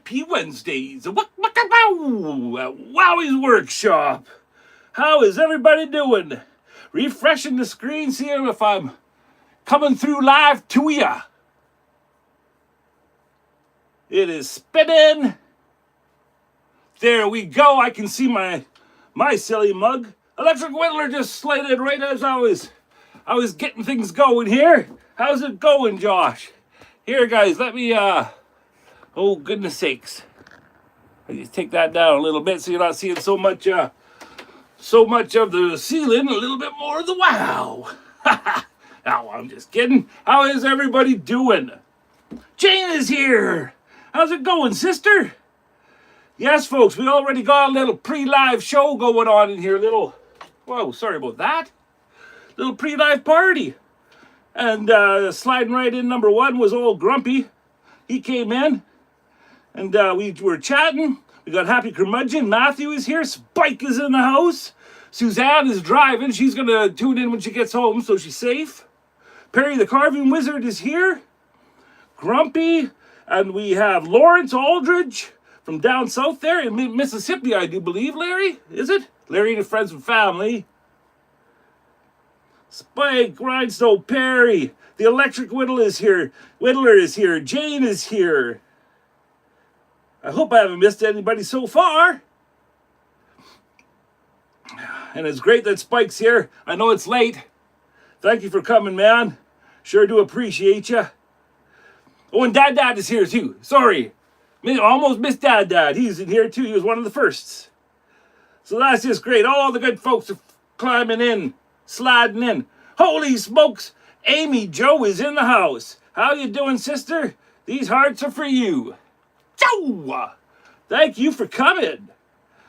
Happy Wednesdays. Wowwy'z Workshop. How is everybody doing? Refreshing the screen, seeing if I'm coming through live to ya. It is spinning. There we go. I can see my silly mug. Electric Whittler just slated right as I was getting things going here. How's it going, Josh? Here, guys, let me, oh, goodness sakes. I just take that down a little bit so you're not seeing so much of the ceiling, a little bit more of the wow. Oh, I'm just kidding. How is everybody doing? Jane is here. How's it going, sister? Yes, folks, we already got a little pre-live show going on in here. Whoa, sorry about that. Little pre-live party. And sliding right in, number one was old Grumpy. He came in, and we were chatting. We got Happy Curmudgeon. Matthew is here. Spike is in the house. Suzanne is driving. She's going to tune in when she gets home, so she's safe. Perry the Carving Wizard is here. Grumpy. And we have Lawrence Aldridge from down south there in Mississippi, I do believe, Larry. Is it? Larry and his friends and family. Spike, Grindstone, Perry. The Electric Whittler is here. Jane is here. I hope I haven't missed anybody so far. And it's great that Spike's here. I know it's late. Thank you for coming, man. Sure do appreciate you. Oh, and Dad is here too. Sorry. Almost missed Dad. He's in here too. He was one of the firsts. So that's just great. All the good folks are climbing in, sliding in. Holy smokes. Amy Jo is in the house. How you doing, sister? These hearts are for you. Joe! Thank you for coming.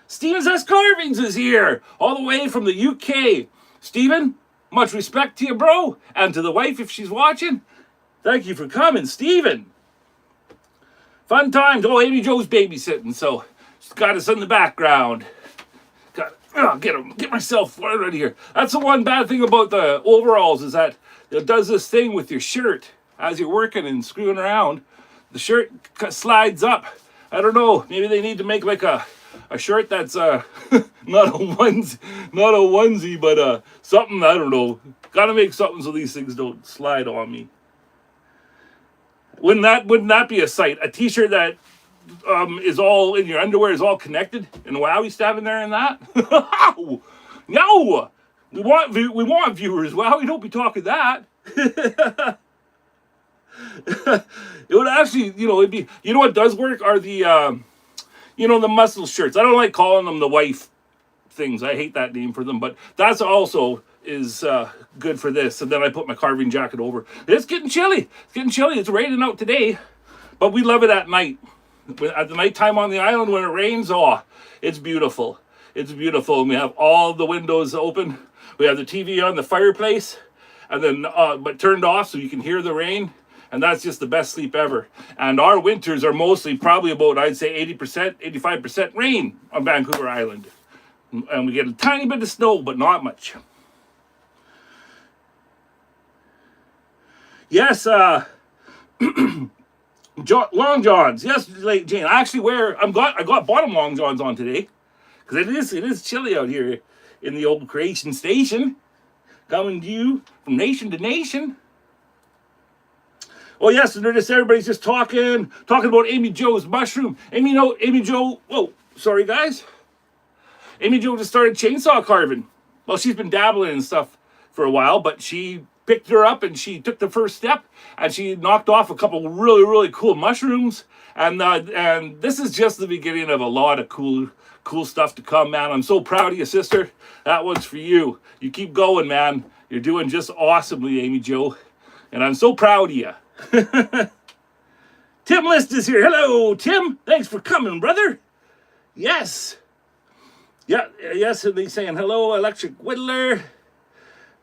Stephen S. Carvings is here, all the way from the UK. Stephen, much respect to you, bro, and to the wife if she's watching. Thank you for coming, Stephen. Fun times. Oh, Amy Jo's babysitting, so she's got us in the background. Get myself ready here. That's the one bad thing about the overalls is that it does this thing with your shirt as you're working and screwing around. The shirt slides up. I don't know. Maybe they need to make like a shirt that's not a onesie, but something. I don't know. Got to make something so these things don't slide on me. Wouldn't that be a sight? A T-shirt that is all in your underwear is all connected, and Wowwy'z standing there in that. No, we want viewers. Wowie, don't be talking that. It would actually, it'd be. You know what does work are the, the muscle shirts. I don't like calling them the wife things. I hate that name for them, but that's also is good for this. And then I put my carving jacket over. It's getting chilly. It's raining out today, but we love it at night. At the nighttime on the island when it rains, it's beautiful. It's beautiful. And we have all the windows open. We have the TV on the fireplace, and then but turned off so you can hear the rain. And that's just the best sleep ever. And our winters are mostly probably about, I'd say 80%, 85% rain on Vancouver Island. And we get a tiny bit of snow, but not much. Yes, Long Johns. Yes, late Jane. I actually I got bottom Long Johns on today. Because it is chilly out here in the old creation station. Coming to you from nation to nation. Oh yes, and everybody's just talking about Amy Jo's mushroom. Amy Jo, whoa, sorry guys. Amy Jo just started chainsaw carving. Well, she's been dabbling and stuff for a while, but she picked her up and she took the first step and she knocked off a couple really, really cool mushrooms. And this is just the beginning of a lot of cool stuff to come, man. I'm so proud of you, sister. That one's for you. You keep going, man. You're doing just awesomely, Amy Jo. And I'm so proud of you. Tim List is here. Hello, Tim. Thanks for coming, brother. Yes. Yeah, yes, and he's saying hello, Electric Whittler.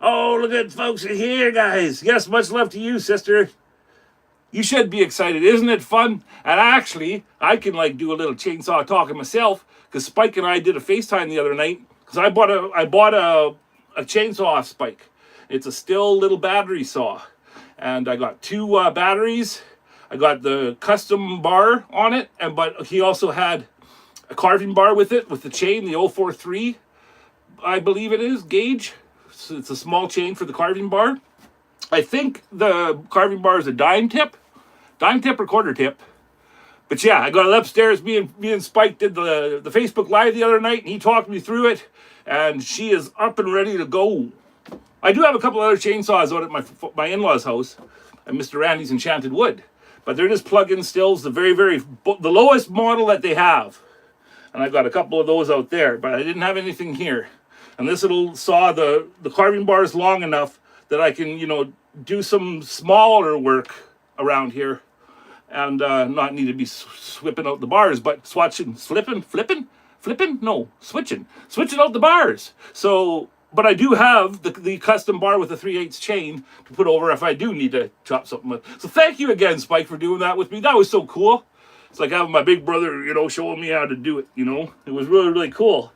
Oh, look at folks are here, guys. Yes, much love to you, sister. You should be excited. Isn't it fun? And actually, I can do a little chainsaw talking myself because Spike and I did a FaceTime the other night because I bought a chainsaw off Spike. It's a still little battery saw. And I got two batteries. I got the custom bar on it, but he also had a carving bar with it, with the chain, the 043, I believe it is, gauge. So it's a small chain for the carving bar. I think the carving bar is a dime tip or quarter tip. But yeah, I got it upstairs. Me and Spike did the Facebook Live the other night, and he talked me through it, and she is up and ready to go. I do have a couple other chainsaws out at my in-laws' house, at Mr. Randy's Enchanted Wood, but they're just plug-in stills, the the lowest model that they have. And I got a couple of those out there, but I didn't have anything here. And this little saw, the carving bar is long enough that I can, do some smaller work around here and not need to be whipping out the bars, but switching out the bars. So, but I do have the custom bar with the 3/8 chain to put over if I do need to chop something with. So thank you again, Spike, for doing that with me. That was so cool. It's like having my big brother, showing me how to do it, It was really, really cool.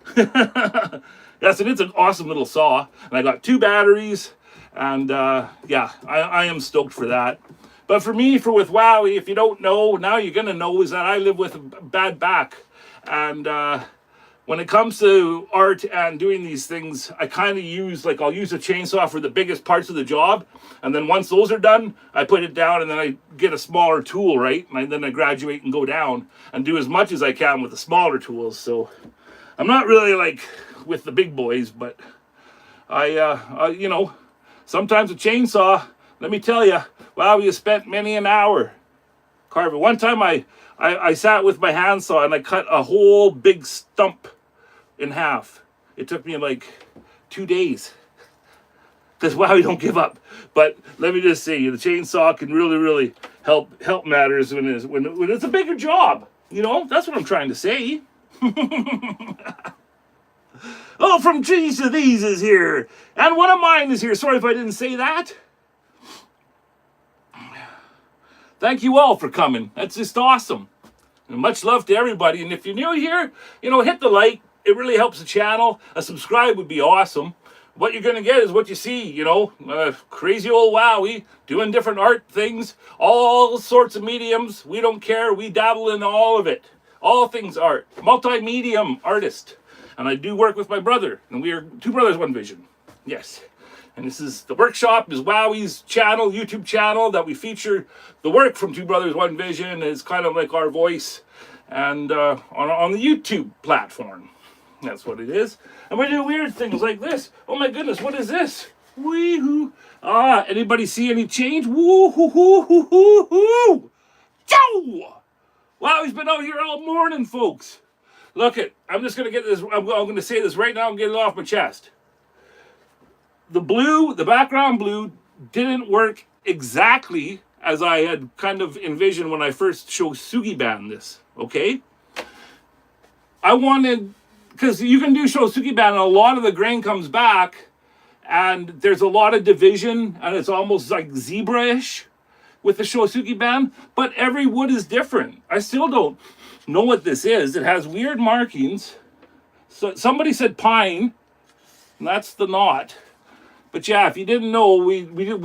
Yes, and it's an awesome little saw. And I got 2 batteries. And yeah, I am stoked for that. But for me, with Wowie, if you don't know, now you're going to know, is that I live with a bad back. And when it comes to art and doing these things, I kind of use, I'll use a chainsaw for the biggest parts of the job. And then once those are done, I put it down and then I get a smaller tool, right? And then I graduate and go down and do as much as I can with the smaller tools. So I'm not really with the big boys, but sometimes a chainsaw, let me tell you, wow, you spent many an hour carving. One time I sat with my handsaw and I cut a whole big stump in half. It took me 2 days. Because wow, you don't give up. But let me just say, the chainsaw can really, really help matters when it's a bigger job. That's what I'm trying to say. Oh, from trees to these is here. And one of mine is here. Sorry if I didn't say that. Thank you all for coming. That's just awesome. And much love to everybody. And if you're new here, hit the like. It really helps the channel. A subscribe would be awesome. What you're going to get is what you see, crazy old Wowie doing different art things, all sorts of mediums. We don't care. We dabble in all of it. All things art. Multi-medium artist. And I do work with my brother. And we are 2 brothers, 1 vision. Yes. And this is the Workshop, is Wowwy'z channel, YouTube channel, that we feature the work from 2 brothers, 1 vision. It's kind of like our voice. And on the YouTube platform. That's what it is. And we do weird things like this. Oh my goodness, what is this? Wee-hoo. Anybody see any change? Woo-hoo-hoo-hoo-hoo-hoo! Chow! Wow, he's been out here all morning, folks. Look it. I'm just going to get this. I'm going to say this right now and get it off my chest. The background blue didn't work exactly as I had kind of envisioned when I first showed Sugi-ban this, okay? I wanted, because you can do Shosugi-ban and a lot of the grain comes back and there's a lot of division and it's almost like zebra-ish with the Shosugi-ban, but every wood is different. I still don't know what this is. It has weird markings. So somebody said pine, and that's the knot. But yeah, if you didn't know, we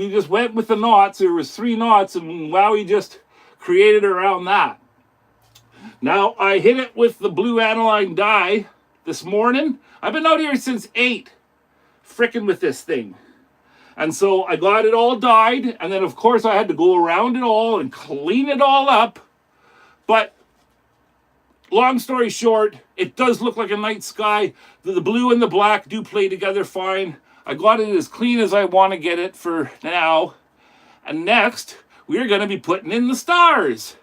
just went with the knots. There was 3 knots, and Wowie just created around that. Now, I hit it with the blue aniline dye this morning. I've been out here since 8, frickin' with this thing. And so I got it all dyed, and then of course I had to go around it all and clean it all up. But long story short, it does look like a night sky. The blue and the black do play together fine. I got it as clean as I want to get it for now. And next, we're going to be putting in the stars.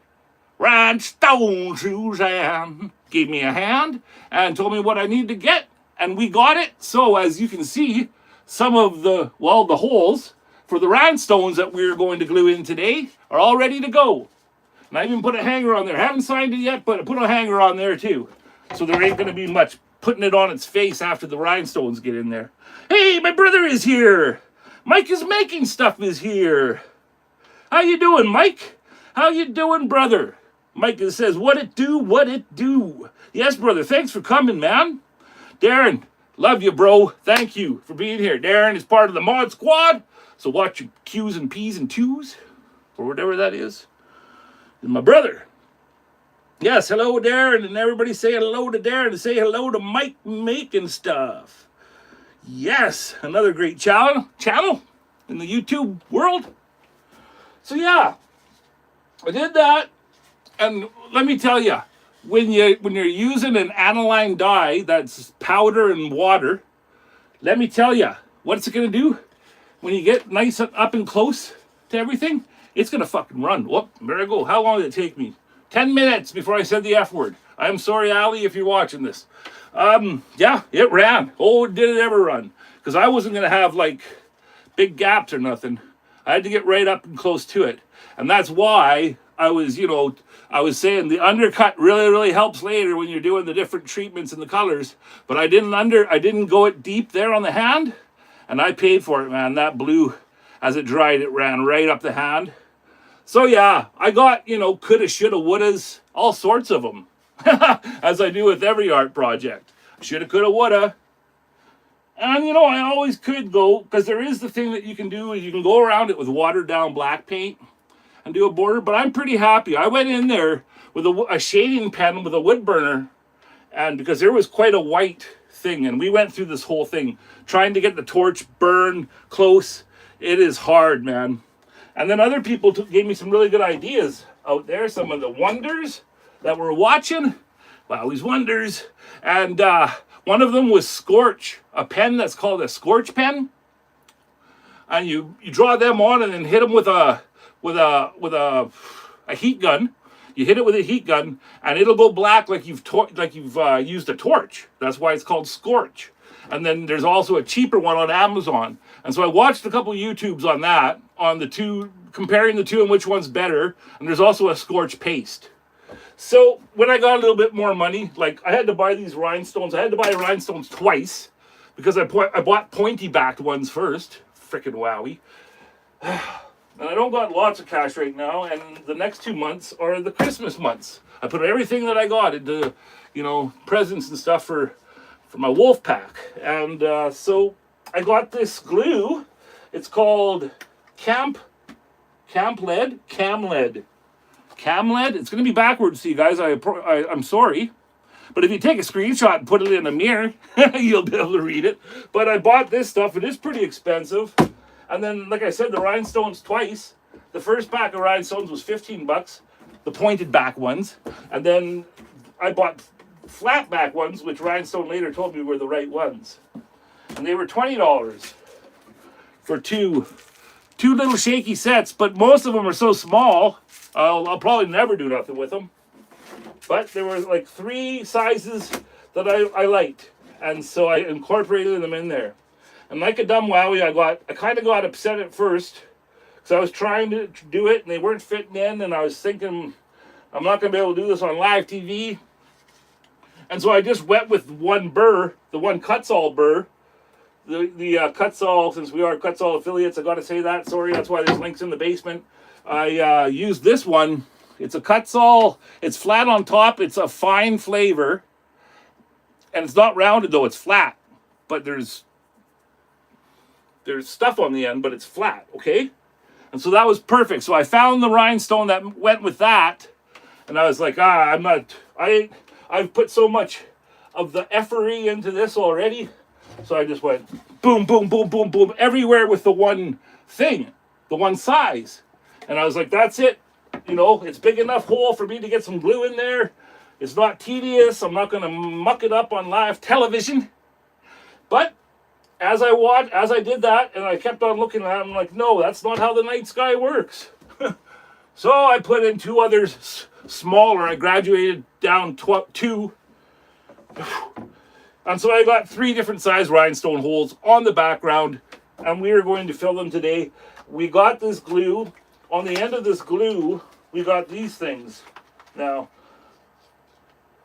Rhinestone Suzanne gave me a hand and told me what I need to get. And we got it. So as you can see, some of the holes for the rhinestones that we're going to glue in today are all ready to go. And I even put a hanger on there. I haven't signed it yet, but I put a hanger on there too. So there ain't going to be much putting it on its face after the rhinestones get in there. Hey, my brother is here. Mike is making stuff is here. How you doing, Mike? How you doing, brother? Mike says, what it do, what it do. Yes, brother, thanks for coming, man. Darren, love you, bro. Thank you for being here. Darren is part of the mod squad, so watch your Q's and P's and 2's, or whatever that is. my brother. Yes, hello, Darren, and everybody say hello to Darren and say hello to Mike making stuff. Yes, another great channel in the YouTube world. So yeah, I did that, and let me tell you, when you're using an aniline dye that's powder and water, let me tell you, what's it gonna do when you get nice up and close to everything? It's gonna fucking run. Whoop, there I go. How long did it take me? 10 minutes before I said the F word. I'm sorry, Ali, if you're watching this. Yeah, it ran. Oh, did it ever run? Because I wasn't going to have, like, big gaps or nothing. I had to get right up and close to it. And that's why I was, I was saying the undercut really, really helps later when you're doing the different treatments and the colors. But I didn't go it deep there on the hand. And I paid for it, man. That blue, as it dried, it ran right up the hand. So yeah, I got, coulda, shoulda, wouldas, all sorts of them, as I do with every art project. Shoulda, coulda, woulda. And, I always could go, because there is the thing that you can do, is you can go around it with watered down black paint and do a border, but I'm pretty happy. I went in there with a shading pen with a wood burner, and because there was quite a white thing, and we went through this whole thing, trying to get the torch burned close. It is hard, man. And then other people gave me some really good ideas out there. Some of the wonders that we're watching. Wowwy'z wonders. And one of them was Scorch, a pen that's called a Scorch pen. And you draw them on and then hit them with a heat gun. You hit it with a heat gun, and it'll go black like you've used a torch. That's why it's called Scorch. And then there's also a cheaper one on Amazon. And so I watched a couple YouTubes on that, on the two, comparing the two and which one's better. And there's also a Scorch paste. So when I got a little bit more money, like I had to buy these rhinestones. I had to buy rhinestones twice because I bought pointy-backed ones first. Frickin' wowie. And I don't got lots of cash right now. And the next 2 months are the Christmas months. I put everything that I got into, presents and stuff for my wolf pack. And so I got this glue. It's called Cam Lead. It's going to be backwards to you guys. I'm sorry. But if you take a screenshot and put it in a mirror, you'll be able to read it. But I bought this stuff. It is pretty expensive. And then, like I said, the rhinestones twice. The first pack of rhinestones was $15, the pointed back ones. And then I bought flat back ones, which Rhinestone later told me were the right ones. And they were $20 for two little shaky sets, but most of them are so small, I'll probably never do nothing with them. But there were like 3 sizes that I liked, and so I incorporated them in there. And like a dumb wowie, I kind of got upset at first, because I was trying to do it, and they weren't fitting in, and I was thinking, I'm not going to be able to do this on live TV. And so I just went with one Burr, the one Kutzall Burr. The Kutzall, since we are Kutzall affiliates, I got to say that. Sorry, that's why there's links in the basement. I used this one. It's a Kutzall. It's flat on top. It's a fine flavor. And it's not rounded, though. It's flat. But there's stuff on the end, but it's flat, okay? And so that was perfect. So I found the rhinestone that went with that. And I was like, I've put so much of the effery into this already. So I just went boom, boom, boom, boom, boom, everywhere with the one thing, the one size. And I was like, that's it. It's big enough hole for me to get some glue in there. It's not tedious. I'm not going to muck it up on live television. But as I did that, and I kept on looking at it, I'm like, no, that's not how the night sky works. So I put in 2 others smaller. I graduated down 2. And so I got 3 different size rhinestone holes on the background, and we are going to fill them today. We got this glue. On the end of this glue, we got these things. Now,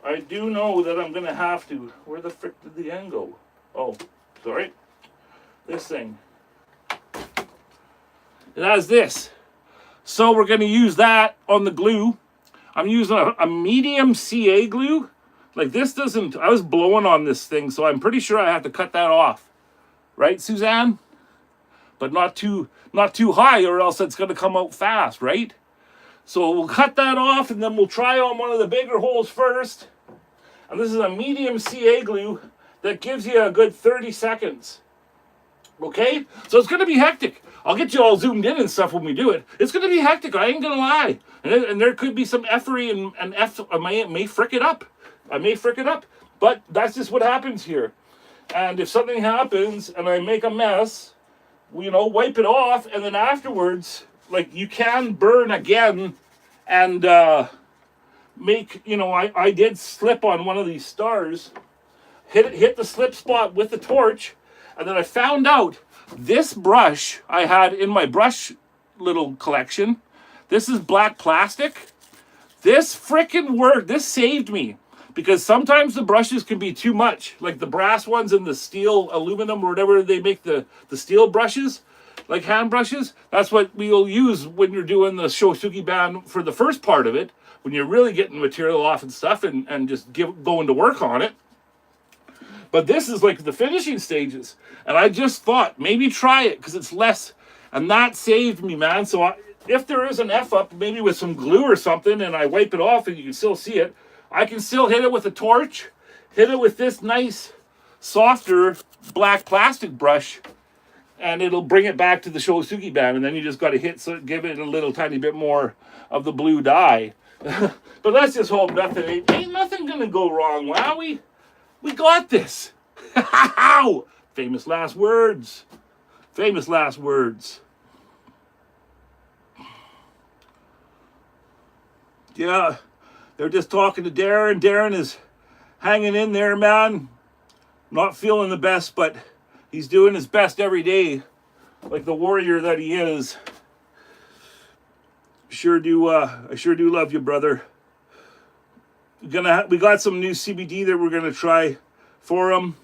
I do know that I'm going to have to... Where the frick did the end go? Oh, sorry. This thing. It has this. So we're going to use that on the glue. I'm using a medium CA glue. Like this doesn't, I was blowing on this thing, so I'm pretty sure I have to cut that off. Right, Suzanne? But not too high, or else it's going to come out fast, right? So we'll cut that off, and then we'll try on one of the bigger holes first. And this is a medium CA glue that gives you a good 30 seconds. Okay? So it's going to be hectic. I'll get you all zoomed in and stuff when we do it. It's going to be hectic. I ain't going to lie. And there could be some effery and I may frick it up. I may frick it up. But that's just what happens here. And if something happens and I make a mess, you know, wipe it off. And then afterwards, like, you can burn again and make, you know, I did slip on one of these stars. Hit the slip spot with the torch. And then I found out this brush I had in my brush little collection. This is black plastic. This frickin' worked. This saved me. Because sometimes the brushes can be too much. Like the brass ones and the steel, aluminum, or whatever they make the steel brushes. Like hand brushes. That's what we'll use when you're doing the Shosugi band for the first part of it. When you're really getting material off and stuff and just going to work on it. But this is like the finishing stages. And I just thought, maybe try it because it's less. And that saved me, man. So if there is an F-up, maybe with some glue or something, and I wipe it off and you can still see it, I can still hit it with a torch, hit it with this nice, softer black plastic brush, and it'll bring it back to the Shosugi band. And then you just got to give it a little tiny bit more of the blue dye. But that's this whole method. Ain't nothing going to go wrong, Wowie. We got this. Famous last words. Famous last words. Yeah, they're just talking to Darren. Darren is hanging in there, man. Not feeling the best, but he's doing his best every day, like the warrior that he is. I sure do love you, brother. We got some new CBD that we're gonna try for him.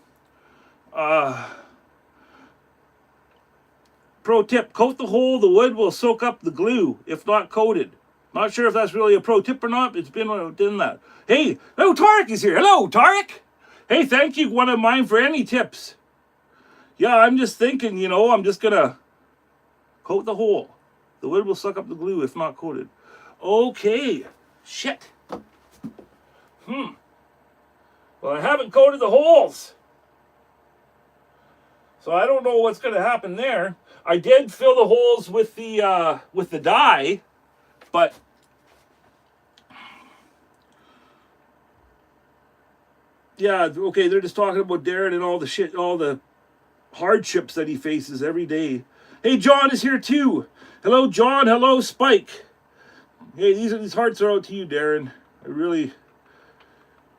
Pro tip: coat the hole. The wood will soak up the glue if not coated. Not sure if that's really a pro tip or not. It's been done that. Hey, oh, Tarek is here. Hello, Tarek. Hey, thank you, one of mine, for any tips. Yeah, I'm just thinking, you know, I'm just gonna coat the hole. The wood will suck up the glue if not coated. Okay. Shit. Well, I haven't coated the holes. So I don't know what's going to happen there. I did fill the holes with the dye, but yeah, okay, they're just talking about Darren and all the shit, all the hardships that he faces every day. Hey, John is here too. Hello, John. Hello, Spike. Hey, these hearts are out to you, Darren.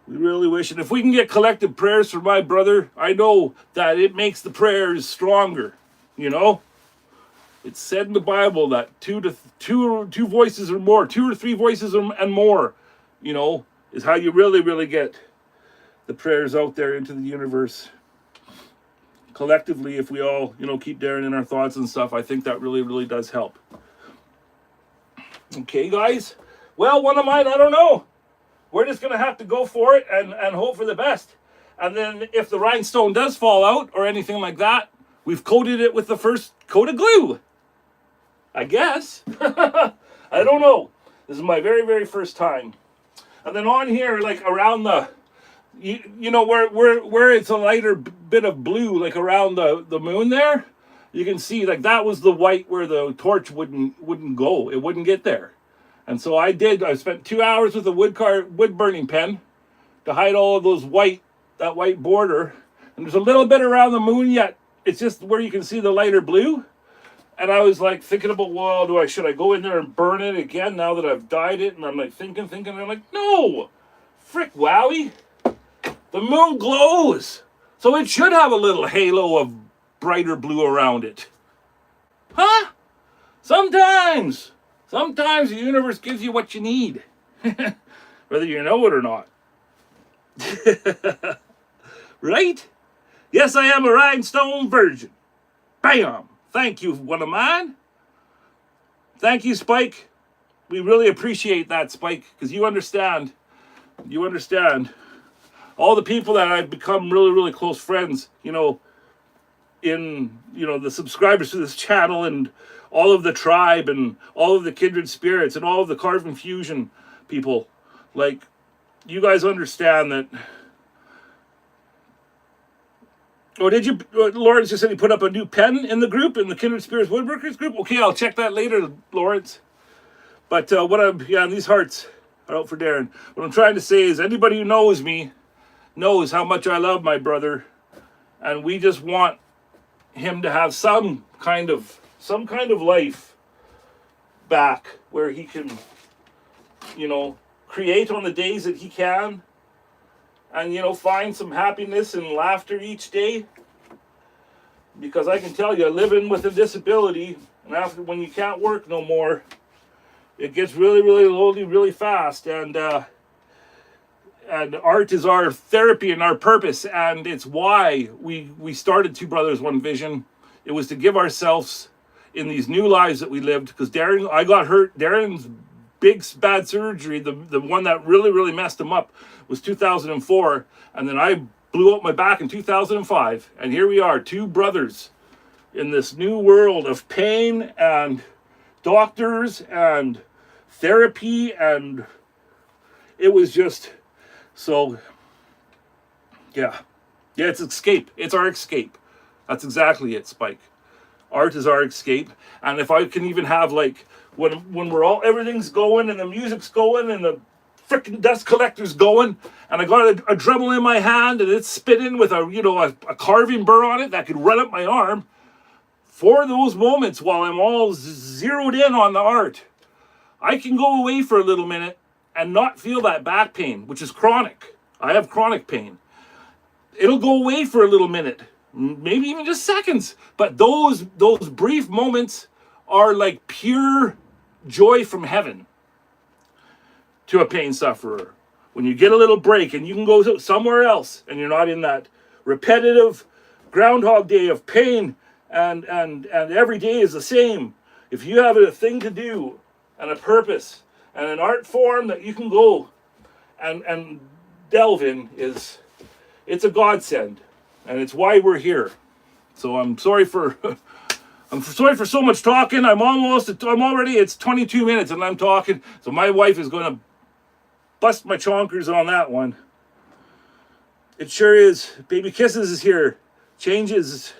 We really wish, and if we can get collective prayers for my brother, I know that it makes the prayers stronger. You know, it's said in the Bible that two voices or more, 2 or 3 voices and more, you know, is how you really get the prayers out there into the universe. Collectively, if we all, you know, keep Darren in our thoughts and stuff, I think that really does help. Okay, guys. Well, one of mine, I don't know. We're just going to have to go for it and hope for the best. And then if the rhinestone does fall out or anything like that, we've coated it with the first coat of glue. I guess. I don't know. This is my very first time. And then on here, like around the, you know, where it's a lighter bit of blue, like around the moon there, you can see like that was the white where the torch wouldn't go. It wouldn't get there. And so I spent 2 hours with a wood burning pen to hide all of those that white border. And there's a little bit around the moon yet. It's just where you can see the lighter blue. And I was like thinking about, well, should I go in there and burn it again now that I've dyed it? And I'm like thinking, and I'm like, no, frick, Wowie. The moon glows. So it should have a little halo of brighter blue around it. Huh? Sometimes the universe gives you what you need, whether you know it or not. Right? Yes, I am a rhinestone virgin. Bam! Thank you, one of mine. Thank you, Spike. We really appreciate that, Spike, because you understand. You understand. All the people that I've become really close friends, you know, in, you know, the subscribers to this channel and all of the tribe and all of the kindred spirits and all of the carving fusion people. Like, you guys understand that. Or did you, Lawrence just said he put up a new pen in the group, in the Kindred Spirits Woodworkers group? Okay, I'll check that later, Lawrence. But and these hearts are out for Darren. What I'm trying to say is, anybody who knows me knows how much I love my brother, and we just want him to have some kind of life back where he can, create on the days that he can, and find some happiness and laughter each day. Because I can tell you, living with a disability, and after, when you can't work no more, it gets really, really lonely really fast. And art is our therapy and our purpose, and it's why we started Two Brothers One Vision. It was to give ourselves in these new lives that we lived. Because I got hurt. Darren's big bad surgery, the one that really messed him up, was 2004, and then I blew out my back in 2005, and here we are, two brothers in this new world of pain and doctors and therapy, and it was just so, yeah, it's escape. It's our escape. That's exactly it, Spike. Art is our escape. And if I can even have, like, when we're all, everything's going and the music's going and the freaking dust collector's going, and I got a Dremel in my hand and it's spinning with a carving burr on it that could run up my arm, for those moments while I'm all zeroed in on the art, I can go away for a little minute and not feel that back pain, which is chronic. I have chronic pain. It'll go away for a little minute, maybe even just seconds, but those brief moments are like pure joy from heaven to a pain sufferer. When you get a little break and you can go somewhere else and you're not in that repetitive Groundhog Day of pain, and every day is the same. If you have a thing to do and a purpose and an art form that you can go and delve in, it's a godsend, and it's why we're here. So I'm sorry for so much talking. It's 22 minutes and I'm talking. So my wife is going to bust my chonkers on that one. It sure is. Baby Kisses is here. Changes.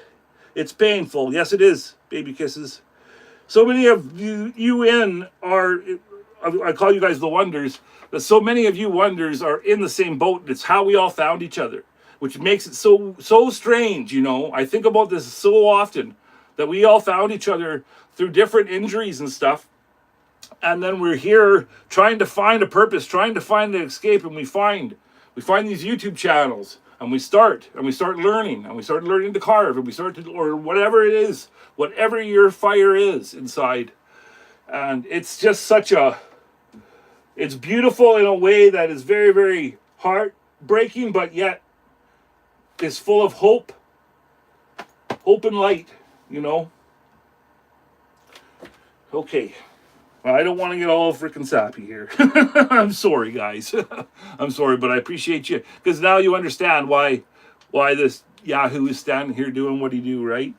It's painful. Yes, it is. Baby Kisses. So many of you I call you guys the Wonders, but so many of you Wonders are in the same boat. It's how we all found each other, which makes it so strange, I think about this so often, that we all found each other through different injuries and stuff. And then we're here trying to find a purpose, trying to find an escape, and we find these YouTube channels, and we start learning, to carve, and or whatever it is, whatever your fire is inside. And it's just it's beautiful in a way that is very, very heartbreaking, but yet is full of hope and light, Okay. I don't want to get all freaking sappy here. I'm sorry, guys. I'm sorry, but I appreciate you, because now you understand why this Yahoo is standing here doing what he do, right?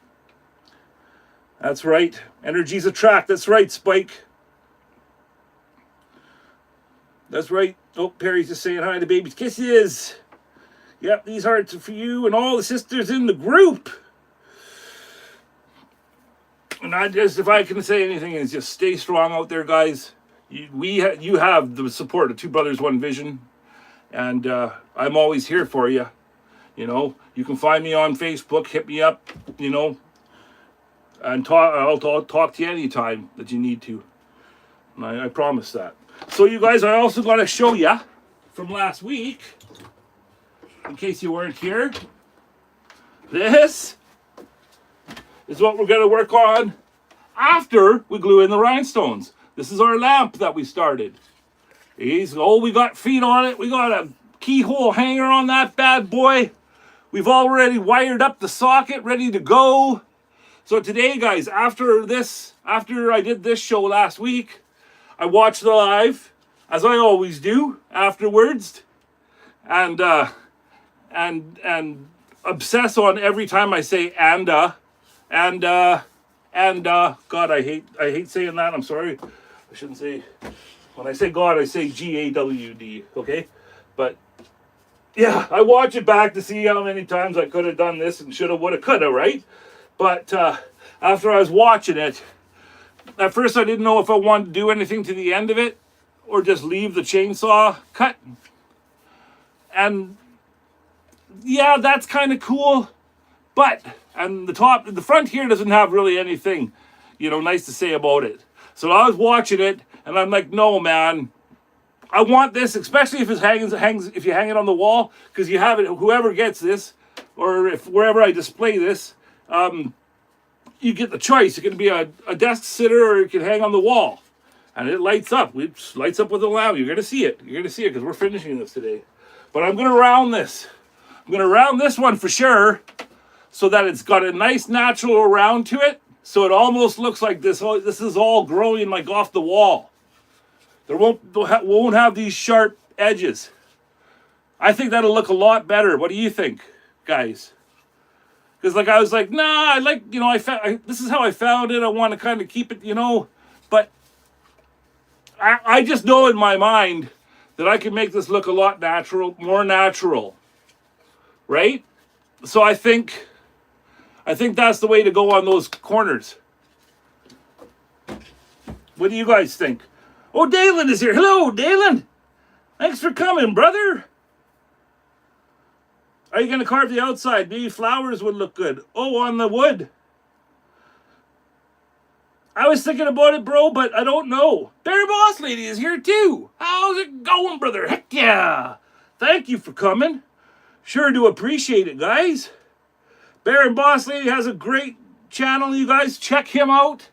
That's right. Energy's attract. That's right, Spike. That's right. Oh, Perry's just saying hi to Baby Kisses. Yep, these hearts are for you and all the sisters in the group. And if I can say anything, is just stay strong out there, guys. You have the support of Two Brothers One Vision, and I'm always here for you. You can find me on Facebook. Hit me up. And I'll talk to you anytime that you need to. And I promise that. So you guys, I also got to show you from last week, in case you weren't here. This is what we're going to work on after we glue in the rhinestones. This is our lamp that we started. We got feet on it. We got a keyhole hanger on that bad boy. We've already wired up the socket, ready to go. So today, guys, after I did this show last week, I watched the live, as I always do afterwards, and obsess on every time I say and And God, I hate saying that. I'm sorry. I shouldn't say. When I say God, I say GAWD. Okay, but yeah, I watch it back to see how many times I could have done this and shoulda, woulda, coulda, right? But after I was watching it, at first I didn't know if I wanted to do anything to the end of it or just leave the chainsaw cut. And yeah, that's kind of cool. But, and the front here doesn't have really anything, nice to say about it. So I was watching it and I'm like, no, man, I want this, especially if if you hang it on the wall, because you have it, whoever gets this, or if wherever I display this, you get the choice. It can be a desk sitter or it can hang on the wall. And it lights up. It lights up with a lamp. You're going to see it. You're going to see it because we're finishing this today. But I'm going to round this. I'm going to round this one for sure so that it's got a nice natural round to it. So it almost looks like this is all growing like off the wall. There won't have these sharp edges. I think that'll look a lot better. What do you think, guys? Because I was like, nah, I like, this is how I found it. I want to kind of keep it, but I just know in my mind that I can make this look a lot more natural, right? So I think that's the way to go on those corners. What do you guys think? Oh, Dalen is here. Hello, Dalen. Thanks for coming, brother. Are you going to carve the outside? Maybe flowers would look good. Oh, on the wood. I was thinking about it, bro, but I don't know. Barry Boss Lady is here, too. How's it going, brother? Heck yeah. Thank you for coming. Sure do appreciate it, guys. Barry Boss Lady has a great channel, you guys. Check him out.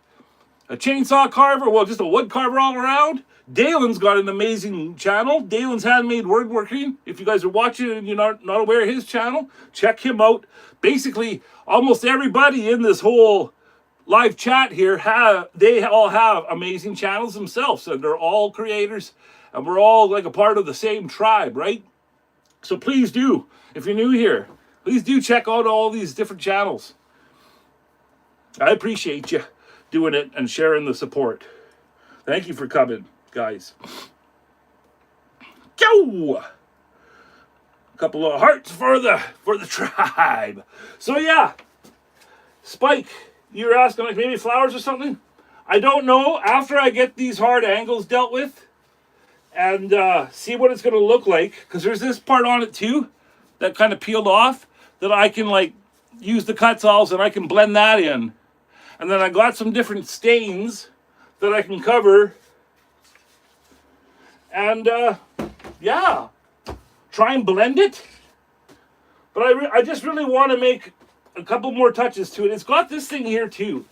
A chainsaw carver, well, just a wood carver all around. Dalen's got an amazing channel. Dalen's Handmade Woodworking. If you guys are watching and you're not aware of his channel, check him out. Basically, almost everybody in this whole live chat here, they all have amazing channels themselves. So they're all creators, and we're all like a part of the same tribe, right? So please do, if you're new here, please do check out all these different channels. I appreciate you doing it and sharing the support. Thank you for coming, guys. Go! A couple of hearts for the tribe. So yeah, Spike, you were asking like maybe flowers or something. I don't know. After I get these hard angles dealt with and see what it's going to look like, because there's this part on it too that kind of peeled off that I can like use the Kutzalls and I can blend that in. And then I got some different stains that I can cover. And, yeah, try and blend it. But I just really want to make a couple more touches to it. It's got this thing here, too.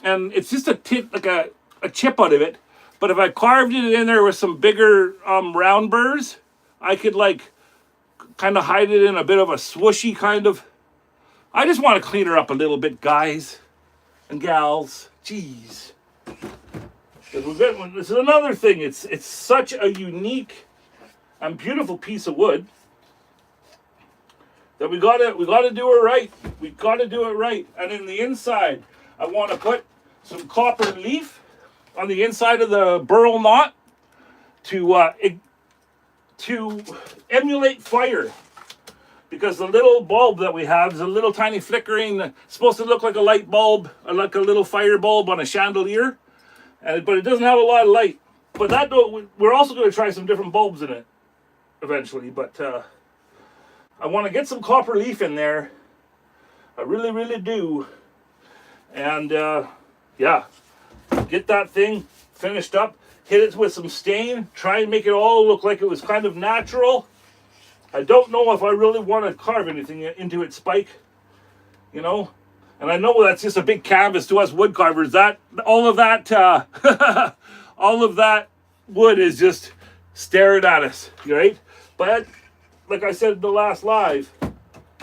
And it's just a chip out of it. But if I carved it in there with some bigger round burrs, I could, like, kind of hide it in a bit of a swooshy kind of... I just want to clean her up a little bit, guys. And gals, jeez. This is another thing. It's such a unique and beautiful piece of wood that we gotta do it right. We gotta do it right. And in the inside, I want to put some copper leaf on the inside of the burl knot to emulate fire. Because the little bulb that we have is a little tiny flickering, it's supposed to look like a light bulb, or like a little fire bulb on a chandelier, but it doesn't have a lot of light. But we're also going to try some different bulbs in it eventually. But I want to get some copper leaf in there. I really, really do. And yeah, get that thing finished up, hit it with some stain, try and make it all look like it was kind of natural. I don't know if I really want to carve anything into it, Spike. And I know that's just a big canvas to us wood carvers. All of that wood is just staring at us, right? But like I said in the last live,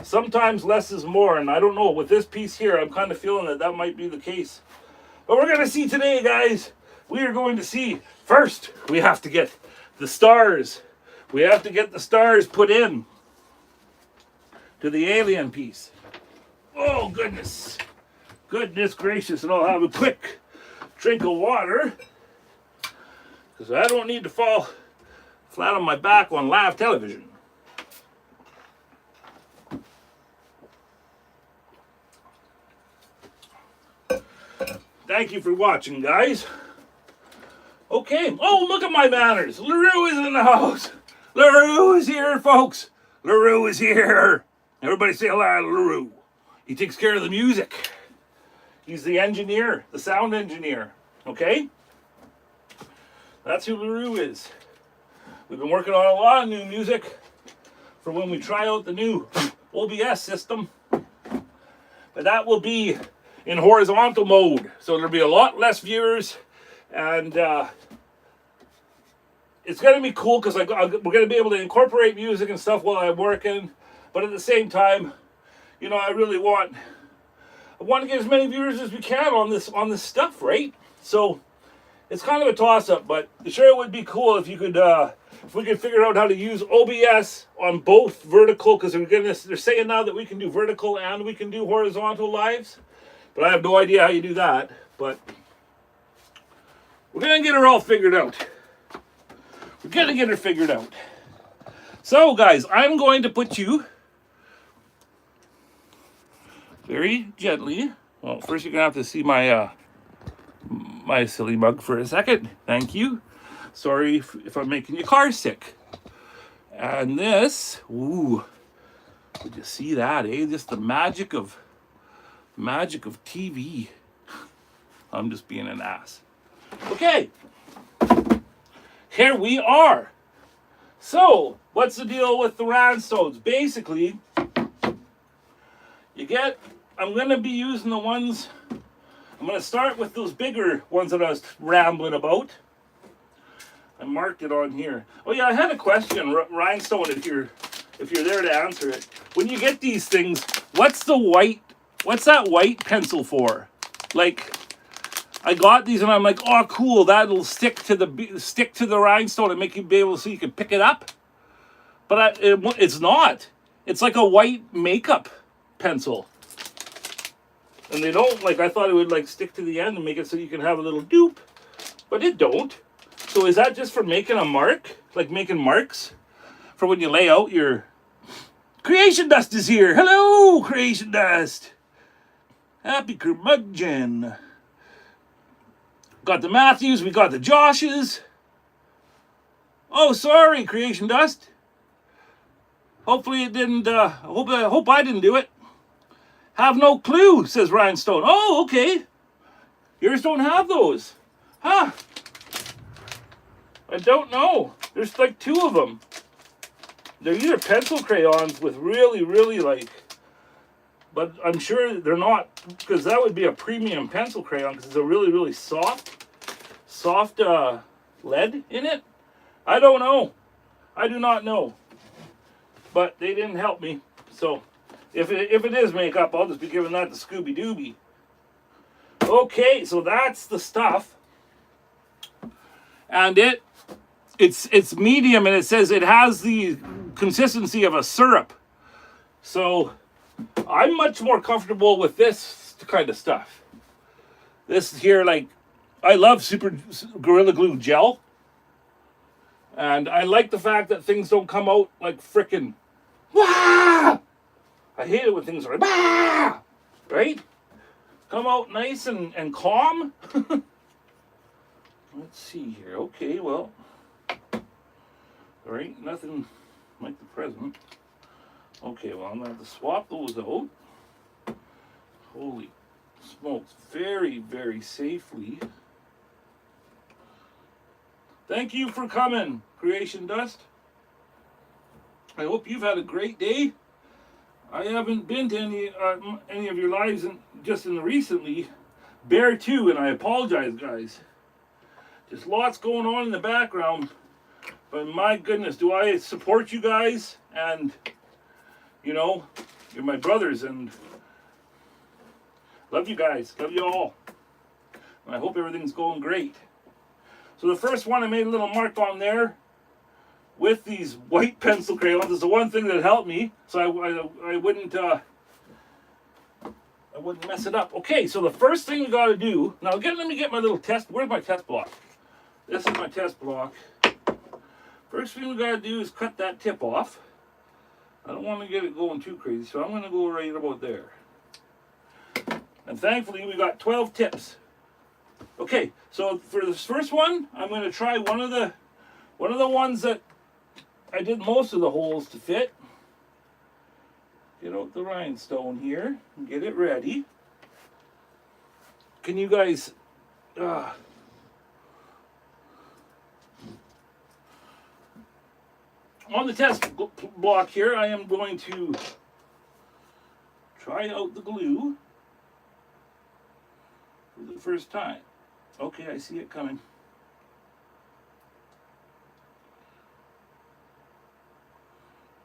sometimes less is more. And I don't know, with this piece here, I'm kind of feeling that might be the case. But we're going to see today, guys. We are going to see, first, we have to get the stars. We have to get the stars put in to the alien piece. Oh, goodness. Goodness gracious, and I'll have a quick drink of water because I don't need to fall flat on my back on live television. Thank you for watching, guys. Okay. Oh, look at my manners. LaRue is in the house. LaRue is here, folks. LaRue is here. Everybody say hello to LaRue. He takes care of the music. He's the engineer, the sound engineer. Okay? That's who LaRue is. We've been working on a lot of new music for when we try out the new OBS system. But that will be in horizontal mode. So there'll be a lot less viewers. And it's going to be cool because we're going to be able to incorporate music and stuff while I'm working. But at the same time, you know, I want to get as many viewers as we can on this stuff, right? So it's kind of a toss-up, but sure it would be cool if you could, if we could figure out how to use OBS on both vertical, because they're saying now that we can do vertical and we can do horizontal lives, but I have no idea how you do that. But we're gonna get her all figured out. We're gonna get her figured out. So, guys, I'm going to put you very gently. Well, first you're gonna have to see my my silly mug for a second. Thank you. Sorry if I'm making you car sick. And this, ooh, did you see that, eh? Just the magic of TV. I'm just being an ass. Okay, here we are. So, what's the deal with the rhinestones? Basically, I'm going to be using the ones, I'm going to start with those bigger ones that I was rambling about. I marked it on here. Oh yeah, I had a question, Rhinestone, if you're there to answer it. When you get these things, what's that white pencil for? Like, I got these and I'm like, oh cool, that'll stick to the rhinestone and make you be able to, so you can pick it up. But it's not. It's like a white makeup pencil. And they don't, like, I thought it would like stick to the end and make it so you can have a little dupe, but it don't. So is that just for making a mark? Like making marks for when you lay out your... Creation Dust is here. Hello, Creation Dust. Happy curmudgeon. Got the Matthews, we got the Joshes. Oh, sorry, Creation Dust. Hopefully it didn't, hope I didn't do it. Have no clue, says Rhinestone. Oh, okay. Yours don't have those. Huh. I don't know. There's like two of them. They're either pencil crayons with really, really like... But I'm sure they're not, because that would be a premium pencil crayon because it's a really, really soft lead in it. I don't know. I do not know. But they didn't help me. So if it is makeup, I'll just be giving that to Scooby Dooby. Okay, so that's the stuff. And it's medium, and it says it has the consistency of a syrup. So I'm much more comfortable with this kind of stuff. This here, like, I love Super Gorilla Glue gel. And I like the fact that things don't come out like frickin' wah! I hate it when things are like wah! Right? Come out nice and calm. Let's see here. Okay, well, there ain't nothing like the present. Okay, well, I'm going to have to swap those out. Holy smokes. Very, very safely. Thank you for coming, Creation Dust. I hope you've had a great day. I haven't been to any of your lives just in the recently. Bear too, and I apologize, guys. Just lots going on in the background. But my goodness, do I support you guys? And, you know, you're my brothers, and love you guys. Love you all. And I hope everything's going great. So the first one, I made a little mark on there with these white pencil crayons. It's the one thing that helped me, so I wouldn't I wouldn't mess it up. Okay, so the first thing we got to do, now again, let me get my little test. Where's my test block? This is my test block. First thing we got to do is cut that tip off. I don't want to get it going too crazy, so I'm going to go right about there. And thankfully, we got 12 tips. Okay, so for this first one, I'm going to try one of the ones that I did most of the holes to fit. Get out the rhinestone here and get it ready. Can you guys... on the test block here, I am going to try out the glue for the first time. Okay, I see it coming.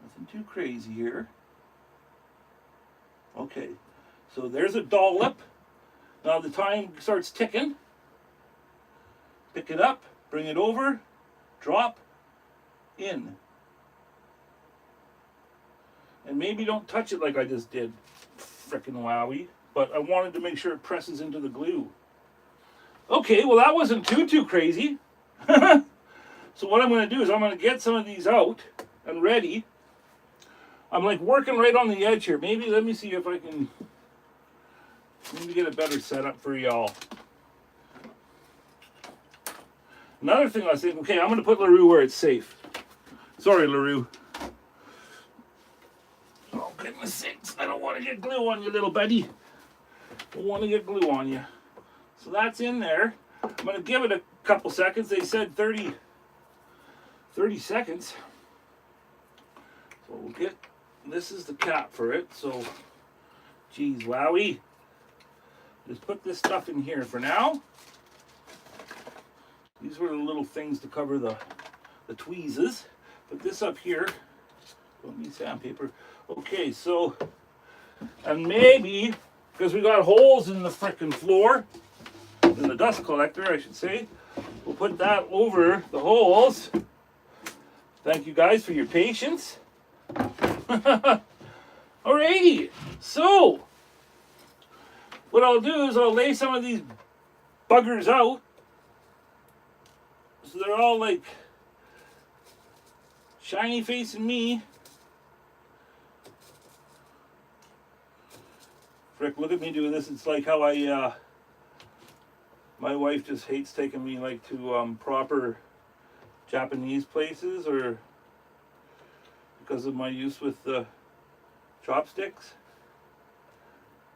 Nothing too crazy here. Okay, so there's a dollop. Now the time starts ticking. Pick it up, bring it over, drop, in. And maybe don't touch it like I just did, frickin' wowie, but I wanted to make sure it presses into the glue. Okay, well that wasn't too crazy. So what I'm going to do is I'm going to get some of these out and ready. I'm like working right on the edge here. Maybe let me see if I can maybe get a better setup for y'all. Another thing I was thinking, okay, I'm going to put LaRue where it's safe. Sorry, LaRue. Oh, goodness sakes. I don't want to get glue on you, little buddy. Don't want to get glue on you. So that's in there. I'm going to give it a couple seconds. They said 30 seconds. So we'll get, this is the cap for it. So, geez, wowie. Just put this stuff in here for now. These were the little things to cover the tweezes. Put this up here. Don't need sandpaper. Okay, so, and maybe, because we got holes in the frickin' floor, in the dust collector, I should say, we'll put that over the holes. Thank you guys for your patience. Alrighty, so, what I'll do is I'll lay some of these buggers out. So they're all like shiny facing me. Frick, look at me doing this. It's like how my wife just hates taking me like to proper Japanese places, or because of my use with the chopsticks.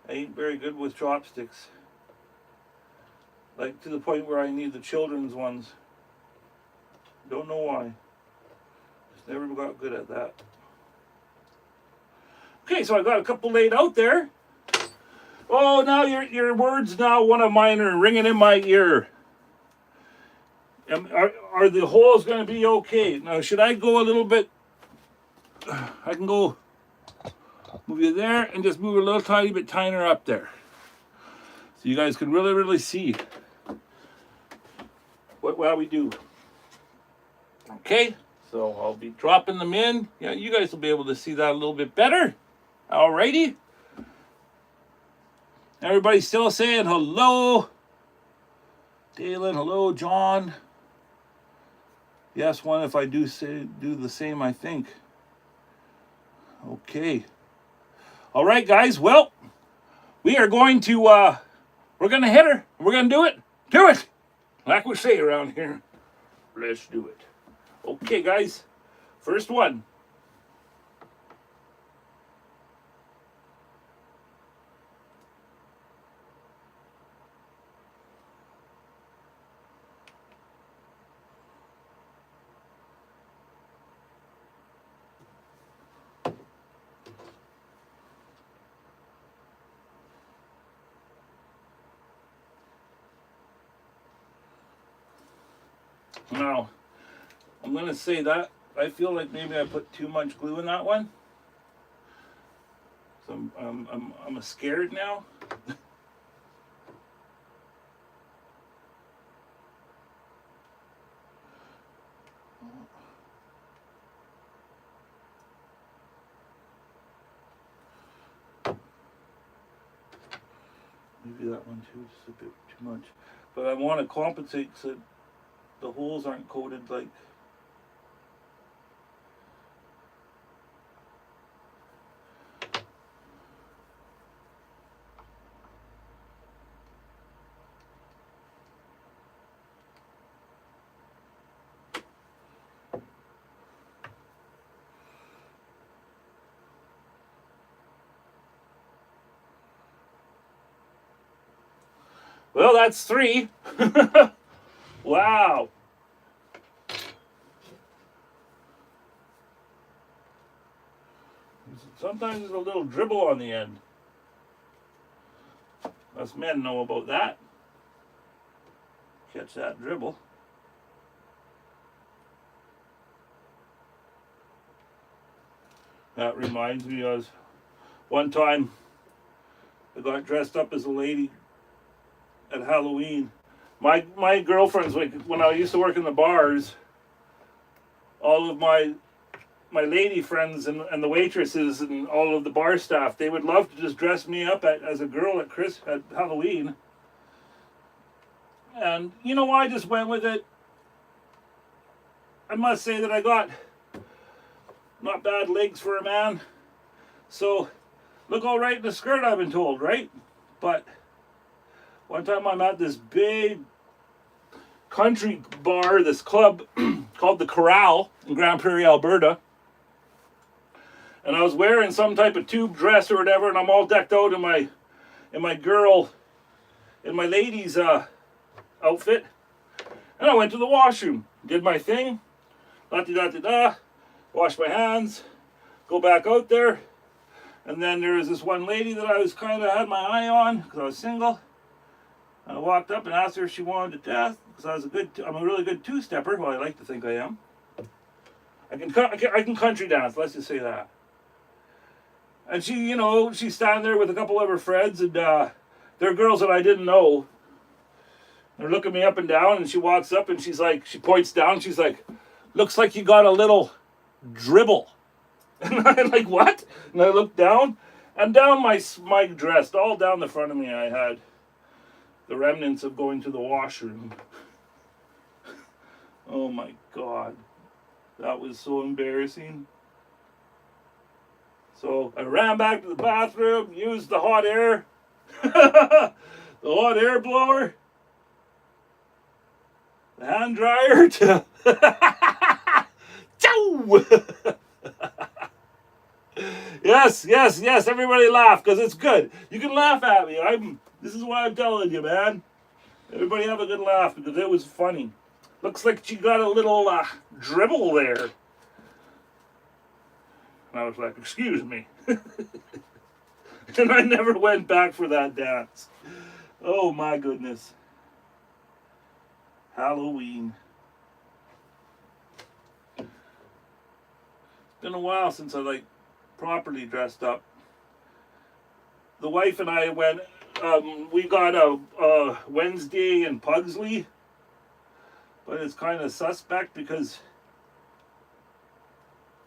I ain't very good with chopsticks. Like to the point where I need the children's ones. Don't know why. Just never got good at that. Okay, so I got a couple laid out there. Oh, now your words now, one of mine are ringing in my ear. Are the holes going to be okay? Now, should I go a little bit? I can go move you there and just move a little tiny bit tinier up there. So you guys can really see what we do. Okay, so I'll be dropping them in. Yeah, you guys will be able to see that a little bit better. Alrighty. Everybody still saying hello. Dalen, hello, John. Yes, one if I do the same, I think. Okay. All right, guys. Well, we are going to we're gonna hit her. We're gonna do it. Do it, like we say around here. Let's do it. Okay, guys. First one. Now, I'm going to say that I feel like maybe I put too much glue in that one. So I'm scared now. Maybe that one too, just a bit too much. But I want to compensate so the holes aren't coated like. Well, that's 3. Wow. Sometimes there's a little dribble on the end. Us men know about that. Catch that dribble. That reminds me of one time I got dressed up as a lady at Halloween. My girlfriends, like when I used to work in the bars, all of my lady friends and the waitresses and all of the bar staff, they would love to just dress me up as a girl at Halloween. And you know, I just went with it. I must say that I got not bad legs for a man. So look all right in the skirt, I've been told, right? But one time I'm at this big country bar, this club called the Corral in Grand Prairie, Alberta. And I was wearing some type of tube dress or whatever, and I'm all decked out in my ladies outfit. And I went to the washroom, did my thing, la-di-da-di-da, wash my hands, go back out there. And then there was this one lady that I was kind of had my eye on because I was single. I walked up and asked her if she wanted to test because I'm a really good two-stepper. Well, I like to think I am. I can country dance. Let's just say that. And she, you know, she's standing there with a couple of her friends, and they're girls that I didn't know. They're looking me up and down, and she walks up and she's like, she points down. She's like, "Looks like you got a little dribble." And I'm like, "What?" And I look down, and down my dress, all down the front of me, I had the remnants of going to the washroom. Oh my God. That was so embarrassing. So I ran back to the bathroom, used the hot air, the hot air blower, the hand dryer to Yes, everybody laugh because it's good. You can laugh at me. This is what I'm telling you, man. Everybody have a good laugh because it was funny. Looks like you got a little dribble there. And I was like, "Excuse me." And I never went back for that dance. Oh my goodness. Halloween. It's been a while since I properly dressed up. The wife and I went, we got a Wednesday in Pugsley, but it's kind of suspect because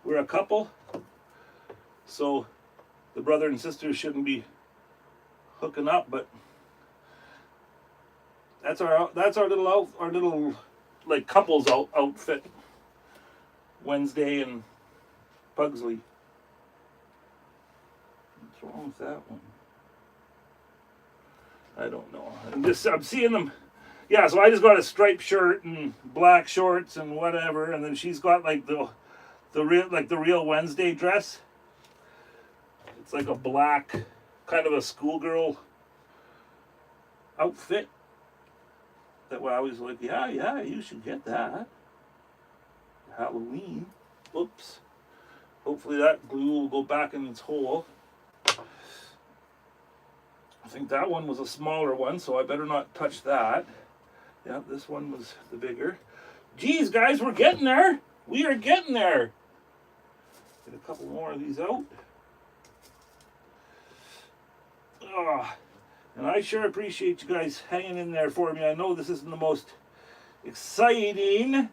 we're a couple, so the brother and sister shouldn't be hooking up. But that's our little like couples outfit. Wednesday in Pugsley. What's wrong with that one? I don't know. I'm seeing them. Yeah, so I just got a striped shirt and black shorts and whatever, and then she's got like the real Wednesday dress. It's like a black, kind of a schoolgirl outfit. That I was like, yeah, you should get that. Halloween. Oops. Hopefully that glue will go back in its hole. I think that one was a smaller one, so I better not touch that. Yeah, this one was the bigger. Geez, guys, we're getting there. We are getting there. Get a couple more of these out. Oh, and I sure appreciate you guys hanging in there for me. I know this isn't the most exciting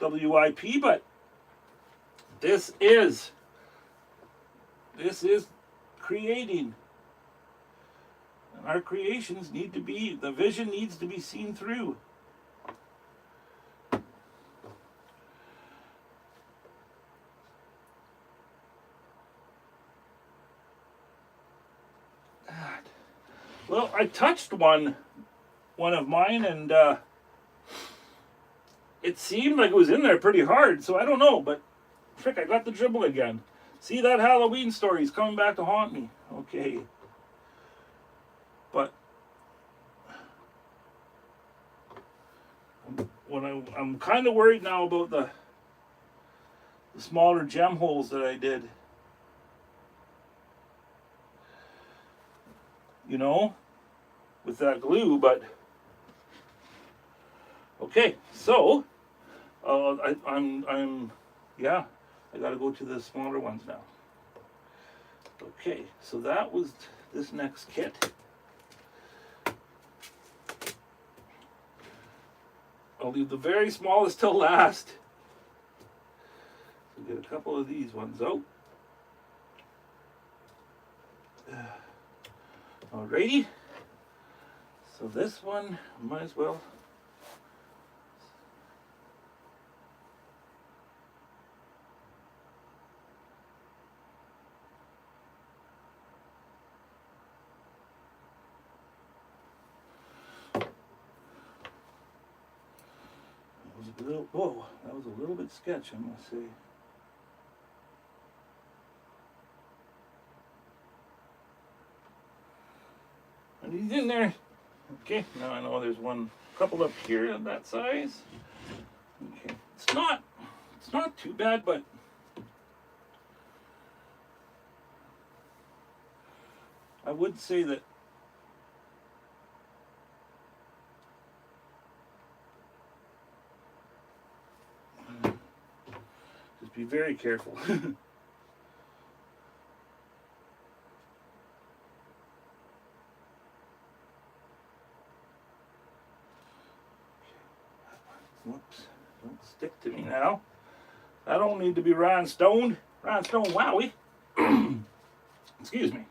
WIP, but this is creating Our creations need to be, the vision needs to be seen through. Well, I touched one of mine, and it seemed like it was in there pretty hard, so I don't know, but frick, I got the dribble again. See, that Halloween story is coming back to haunt me. Okay. But I'm kind of worried now about the smaller gem holes that I did. You know, with that glue, but okay, so yeah, I gotta go to the smaller ones now. Okay, so that was this next kit. I'll leave the very smallest till last. So get a couple of these ones out. Alrighty. So this one, might as well. Whoa, that was a little bit sketchy, I must say. And he's in there. Okay, now I know there's couple up here of that size. Okay, it's not too bad, but I would say that just be very careful. Whoops, don't stick to me now. I don't need to be rhinestoned. Rhinestone wowie. Excuse me.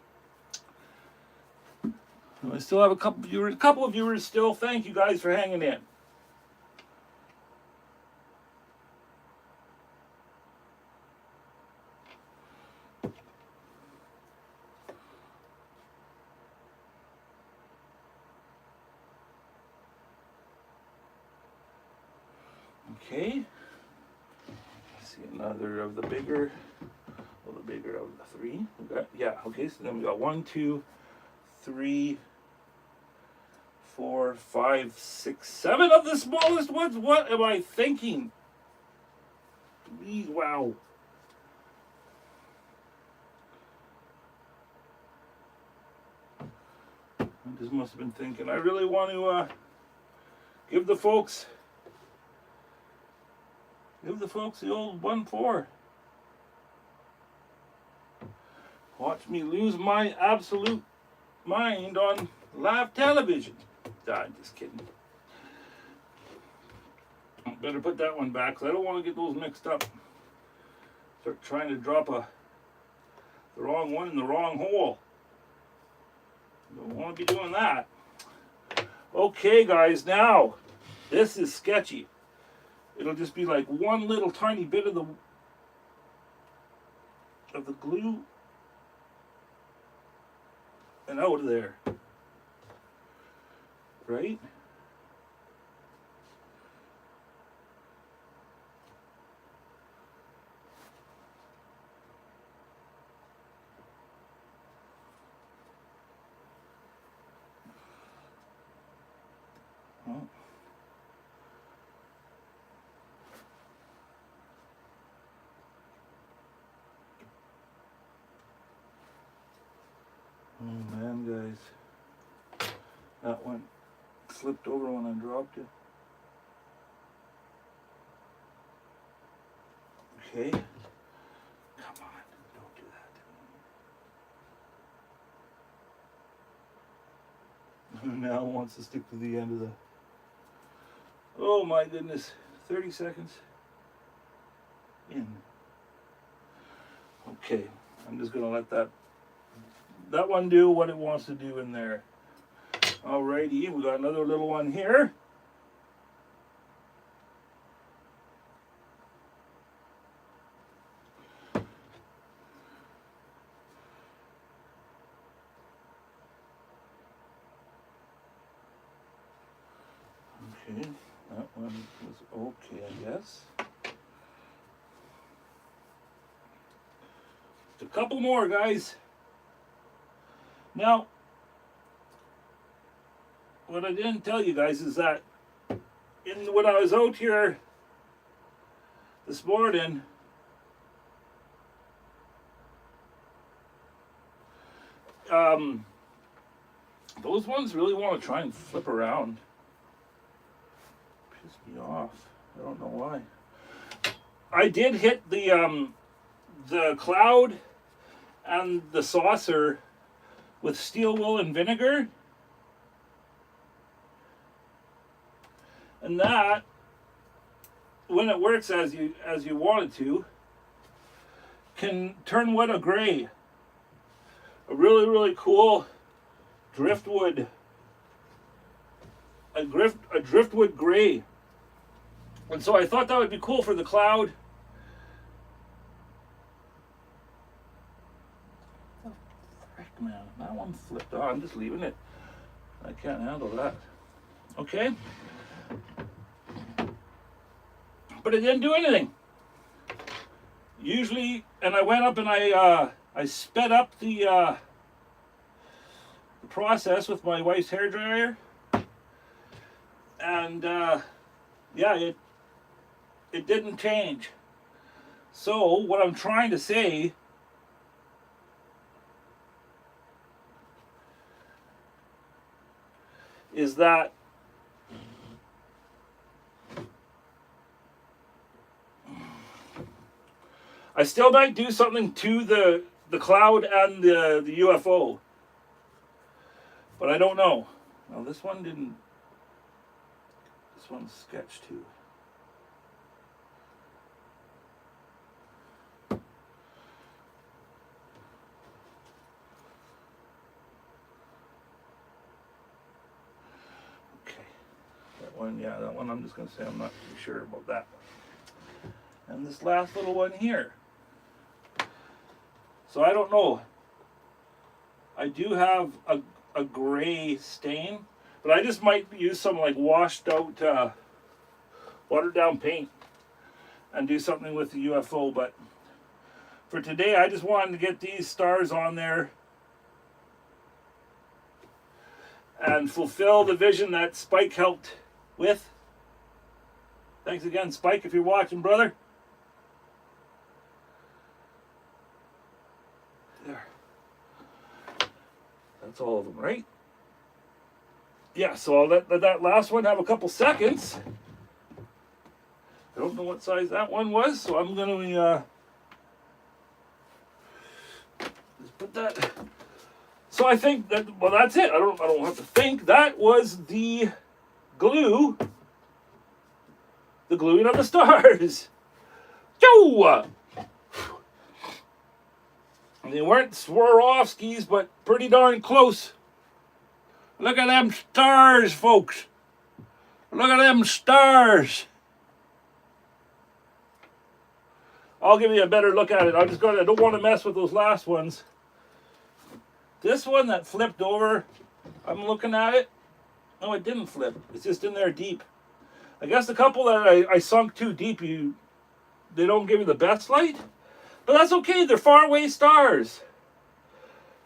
I still have a couple of viewers still. Thank you guys for hanging in. Okay. Let's see another of the bigger. Well, the bigger of the three. We got, yeah. Okay. So then we got 1, 2, 3, 4, 5, 6, 7 of the smallest ones. What am I thinking? Please, wow. I just must have been thinking. I really want to give the folks the old 1-4. Watch me lose my absolute mind on live television. I'm just kidding. Better put that one back, because I don't want to get those mixed up. Start trying to drop the wrong one in the wrong hole. Don't want to be doing that. Okay, guys, now this is sketchy. It'll just be like one little tiny bit of the glue and out of there, right? Well, oh man, guys, that one slipped over when I dropped it. Okay, come on, don't do that to me. Now it wants to stick to the end of the, oh my goodness, 30 seconds in. Okay, I'm just gonna let that one do what it wants to do in there. Alrighty, we got another little one here. Okay, that one was okay, I guess. A couple more, guys. Now, what I didn't tell you guys is that when I was out here this morning, those ones really want to try and flip around. Piss me off. I don't know why. I did hit the cloud and the saucer with steel wool and vinegar, and that, when it works as you want it to, can turn wood a gray, a really cool driftwood, a driftwood gray. And so I thought that would be cool for the cloud. Man, that one flipped on. I'm just leaving it. I can't handle that. Okay. But it didn't do anything. Usually, and I went up and I sped up the process with my wife's hairdryer. And yeah, it didn't change. So what I'm trying to say is that I still might do something to the cloud and the UFO, but I don't know. Well, this one didn't. This one's sketch too. Yeah, that one I'm just going to say I'm not too sure about that. And this last little one here. So I don't know. I do have a gray stain, but I just might use some like washed out watered down paint and do something with the UFO. But for today, I just wanted to get these stars on there and fulfill the vision that Spike helped with. Thanks again, Spike, if you're watching, brother. There. That's all of them, right? Yeah, so I'll let that last one have a couple seconds. I don't know what size that one was, so I'm going to just put that. So I think that, well, that's it. I don't have to think. That was the glue, the gluing of the stars. Yo! They weren't Swarovskis, but pretty darn close. Look at them stars, folks. Look at them stars. I'll give you a better look at it. I don't want to mess with those last ones. This one that flipped over, I'm looking at it. No, it didn't flip. It's just in there deep. I guess the couple that I sunk too deep, they don't give you the best light. But that's okay. They're far away stars.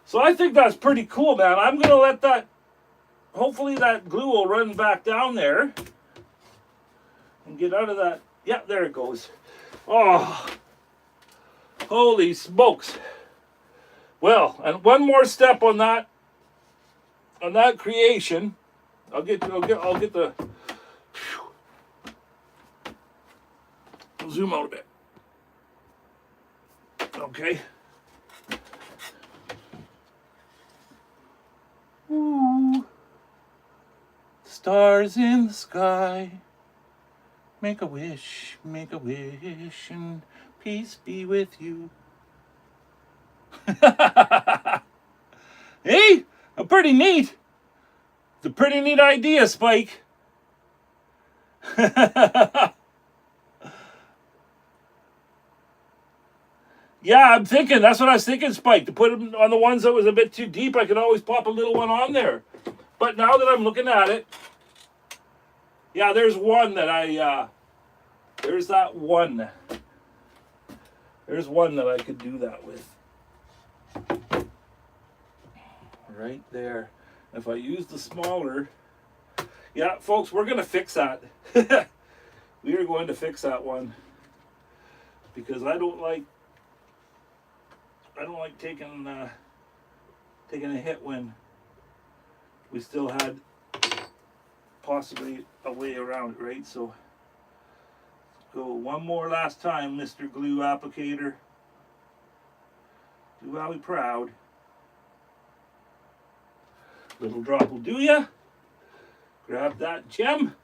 So I think that's pretty cool, man. I'm going to let that, hopefully that glue will run back down there and get out of that. Yeah, there it goes. Oh, holy smokes. Well, and one more step on that creation. I'll get the, I'll zoom out a bit. Okay. Ooh. Stars in the sky. Make a wish, and peace be with you. Hey, pretty neat. It's a pretty neat idea, Spike. Yeah, I'm thinking, that's what I was thinking, Spike. To put them on the ones that was a bit too deep, I could always pop a little one on there. But now that I'm looking at it, yeah, there's one that there's that one. There's one that I could do that with. Right there. If I use the smaller, yeah, folks, we're going to fix that. We are going to fix that one. Because I don't like taking a hit when we still had possibly a way around it, right? So go one more last time, Mr. Glue Applicator. Do Wowie proud. Little drop will do ya. Grab that gem.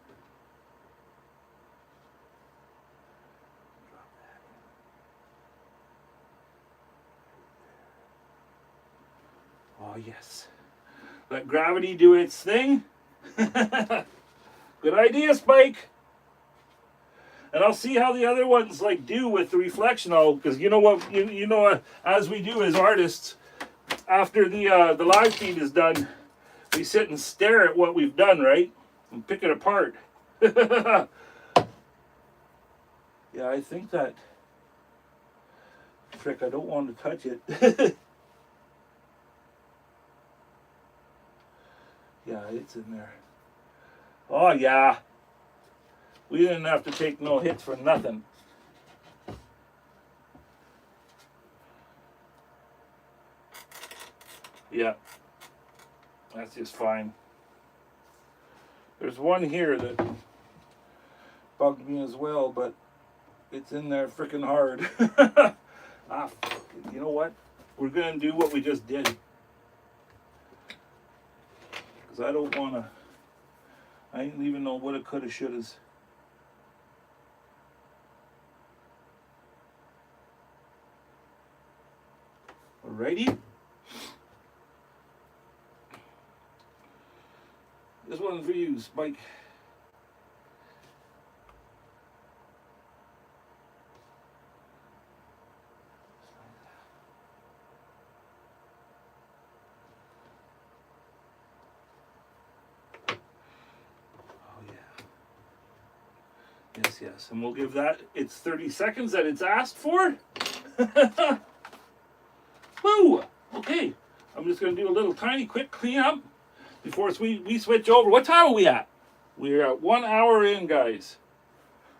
Oh, yes. Let gravity do its thing. Good idea, Spike. And I'll see how the other ones like do with the reflection, because you know what, you know, as we do as artists, after the live feed is done, we sit and stare at what we've done, right, and pick it apart. Yeah, I think that trick, I don't want to touch it. Yeah, it's in there. Oh, yeah. We didn't have to take no hits for nothing. Yeah. That's just fine. There's one here that bugged me as well, but it's in there freaking hard. You know what? We're going to do what we just did. Because I don't want to... I didn't even know what it could have, should have. Alrighty. This one's for you, Spike. Yes, and we'll give that its 30 seconds that it's asked for. Woo! Okay, I'm just going to do a little tiny quick cleanup before we switch over. What time are we at? We're at 1 hour in, guys.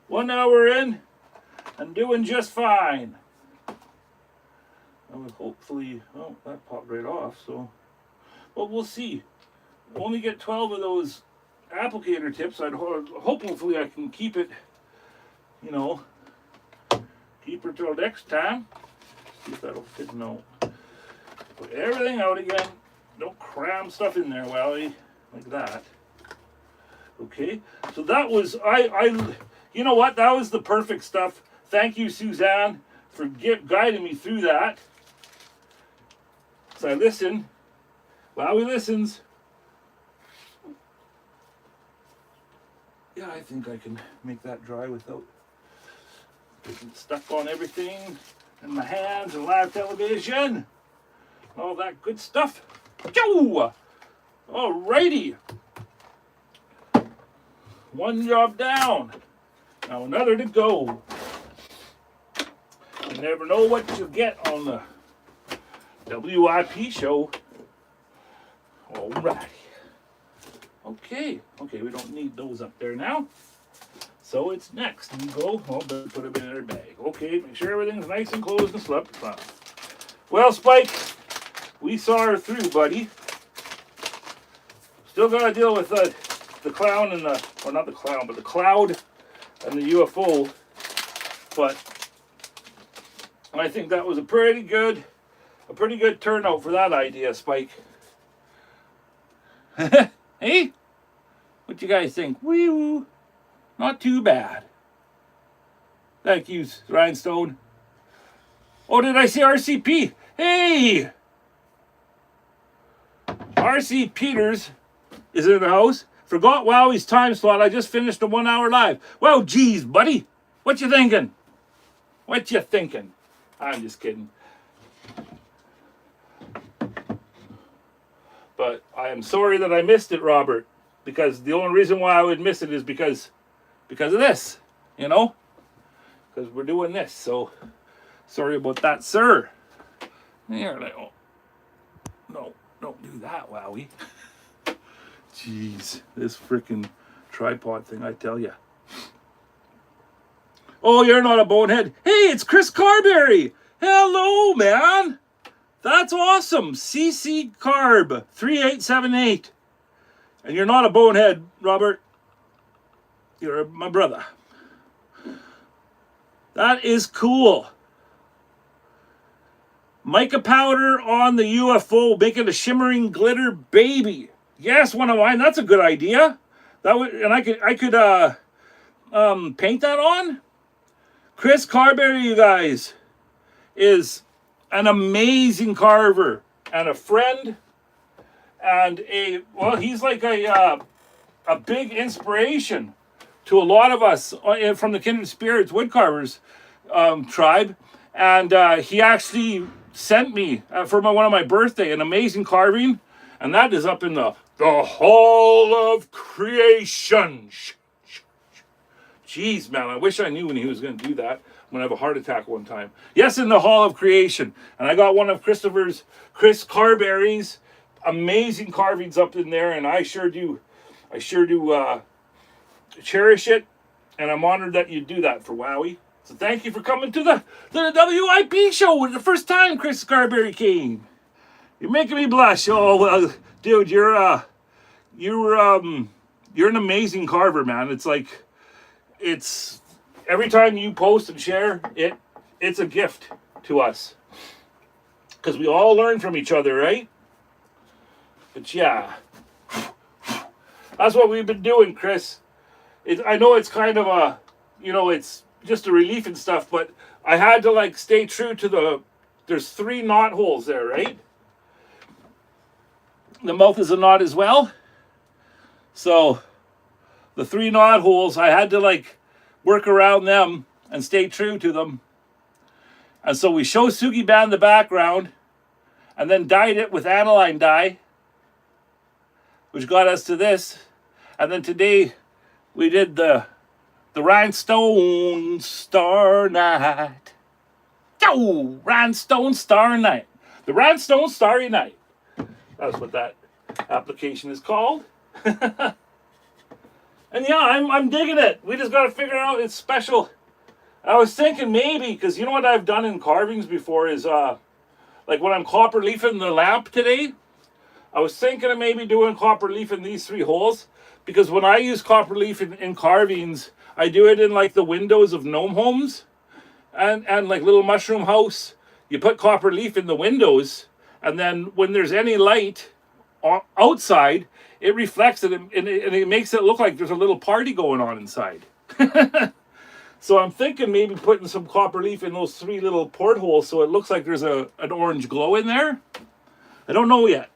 1 hour in and doing just fine. And hopefully, oh, that popped right off, so, but we'll see. We'll only get 12 of those applicator tips. Hopefully I can keep it, you know, keep her till next time. See if that'll fit. No. Put everything out again. Don't cram stuff in there, Wally, like that. Okay, so that was, you know what, that was the perfect stuff. Thank you, Suzanne, for guiding me through that. So I listen. Wally listens. Yeah, I think I can make that dry without getting stuck on everything in my hands and live television. All that good stuff. Yo! Alrighty. One job down. Now another to go. You never know what you'll get on the WIP show. Alrighty. Okay, we don't need those up there now. So it's next. You go, put them in our bag. Okay, make sure everything's nice and closed and slept. Well, Spike, we saw her through, buddy. Still gotta deal with the clown and the, or not the clown, but the cloud and the UFO. But I think that was a pretty good turnout for that idea, Spike. Hey? What you guys think? Wee-woo. Not too bad. Thank you, Rhinestone. Oh, did I see RCP? Hey! RC Peters is in the house. Forgot Wowwy'z time slot. I just finished a 1 hour live. Well, geez, buddy. What you thinking? What you thinking? I'm just kidding. But I am sorry that I missed it, Robert. Because the only reason why I would miss it is because of this. You know? Because we're doing this. So, sorry about that, sir. There, no, don't do that, Wowie. Jeez, this freaking tripod thing, I tell you. Oh, you're not a bonehead. Hey, it's Chris Carberry. Hello, man. That's awesome. CC Carb 3878. And you're not a bonehead, Robert. You're my brother. That is cool. Mica powder on the UFO, making a shimmering glitter baby. Yes, one of mine. That's a good idea. That would, and I could paint that on. Chris Carberry, you guys, is an amazing carver and a friend, and he's like a big inspiration to a lot of us from the Kindred Spirits Woodcarvers tribe, and he actually sent me for one of my birthday an amazing carving, and that is up in the Hall of Creation. Jeez, man, I wish I knew when he was going to do that. I'm going to have a heart attack one time. Yes, in the Hall of Creation. And I got one of Chris Carberry's amazing carvings up in there, and I sure do cherish it, and I'm honored that you do that for Wowie. So thank you for coming to the WIP show the first time Chris Carberry came. You're making me blush. Oh, well, dude, you're an amazing carver, man. It's every time you post and share it, it's a gift to us. Because we all learn from each other, right? But yeah, that's what we've been doing, Chris. I know it's kind of it's just a relief and stuff, but I had to stay true to there's 3 knot holes there, right? The mouth is a knot as well. So the 3 knot holes, I had to work around them and stay true to them. And so we show Sugi Band the background and then dyed it with aniline dye, which got us to this. And then today we did the Rhinestone Star Night. Oh, Rhinestone Star Night. The Rhinestone Starry Night. That's what that application is called. And yeah, I'm digging it. We just got to figure out it's special. I was thinking maybe, because you know what I've done in carvings before is, when I'm copper leafing the lamp today, I was thinking of maybe doing copper leaf in these 3 holes, because when I use copper leaf in carvings, I do it in the windows of gnome homes and little mushroom house. You put copper leaf in the windows, and then when there's any light outside, it reflects it and it makes it look like there's a little party going on inside. So I'm thinking maybe putting some copper leaf in those 3 little portholes so it looks like there's an orange glow in there. I don't know yet.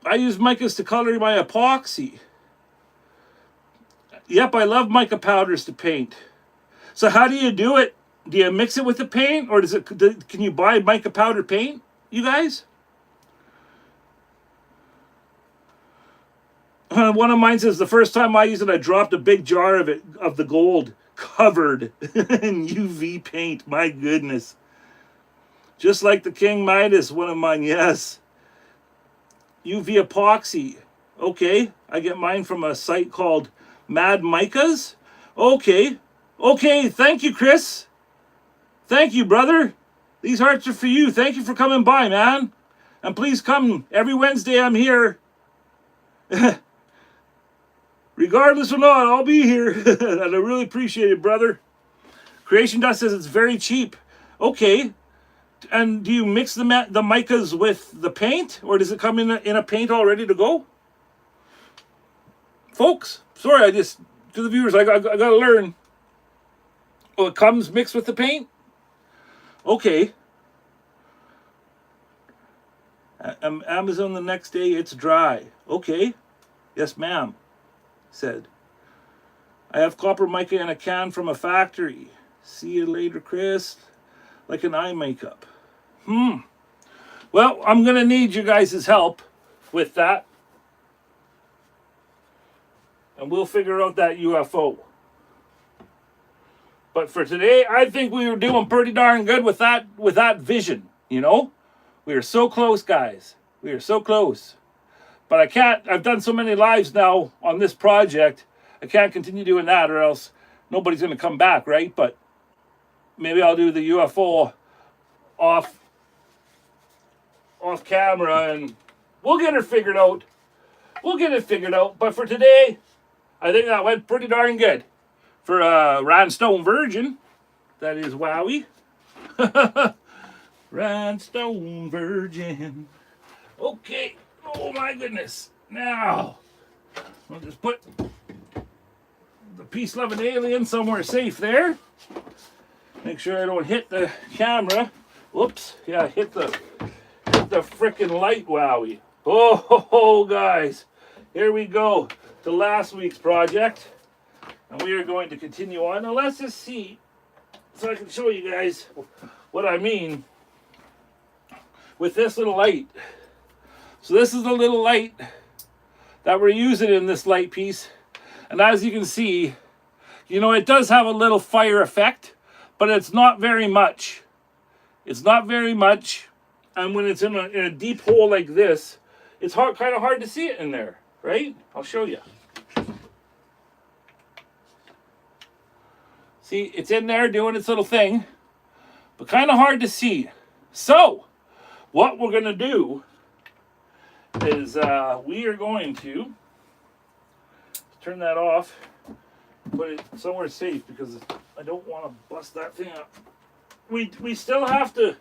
I use micas to color my epoxy. Yep, I love mica powders to paint. So how do you do it? Do you mix it with the paint, or can you buy mica powder paint, you guys? One of mine says the first time I used it, I dropped a big jar of the gold covered in UV paint. My goodness. Just like the King Midas, one of mine, yes. UV epoxy. Okay, I get mine from a site called Mad Micas. Okay, thank you, Chris. Thank you, brother. These hearts are for you. Thank you for coming by, man. And please come. Every Wednesday I'm here. Regardless or not, I'll be here. And I really appreciate it, brother. Creation Dust says it's very cheap. Okay. And do you mix the micas with the paint? Or does it come in a paint all ready to go? Folks, sorry, to the viewers, I got to learn. Oh, it comes mixed with the paint? Okay. Amazon the next day, it's dry. Okay. Yes, ma'am, said. I have copper mica in a can from a factory. See you later, Chris. Like an eye makeup. Well, I'm going to need you guys' help with that. And we'll figure out that UFO. But for today, I think we were doing pretty darn good with that vision, you know? We are so close, guys. We are so close. But I can't, I've done so many lives now on this project, I can't continue doing that or else nobody's going to come back, right? But maybe I'll do the UFO off camera and we'll get it figured out. We'll get it figured out. But for today, I think that went pretty darn good. For a Rhinestone Virgin, that is Wowie. Rhinestone Virgin. Okay. Oh my goodness. Now, I'll just put the peace-loving alien somewhere safe there. Make sure I don't hit the camera. Whoops. Yeah, hit the frickin' light, Wowie. Oh, guys. Here we go to last week's project. And we are going to continue on. Now let's just see, so I can show you guys what I mean with this little light. So this is the little light that we're using in this light piece. And as you can see, you know, it does have a little fire effect, but it's not very much. It's not very much. And when it's in a deep hole like this, it's kind of hard to see it in there, right? I'll show you. See, it's in there doing its little thing, but kind of hard to see. So, what we're going to do is we are going to turn that off, put it somewhere safe because I don't want to bust that thing up. We still have to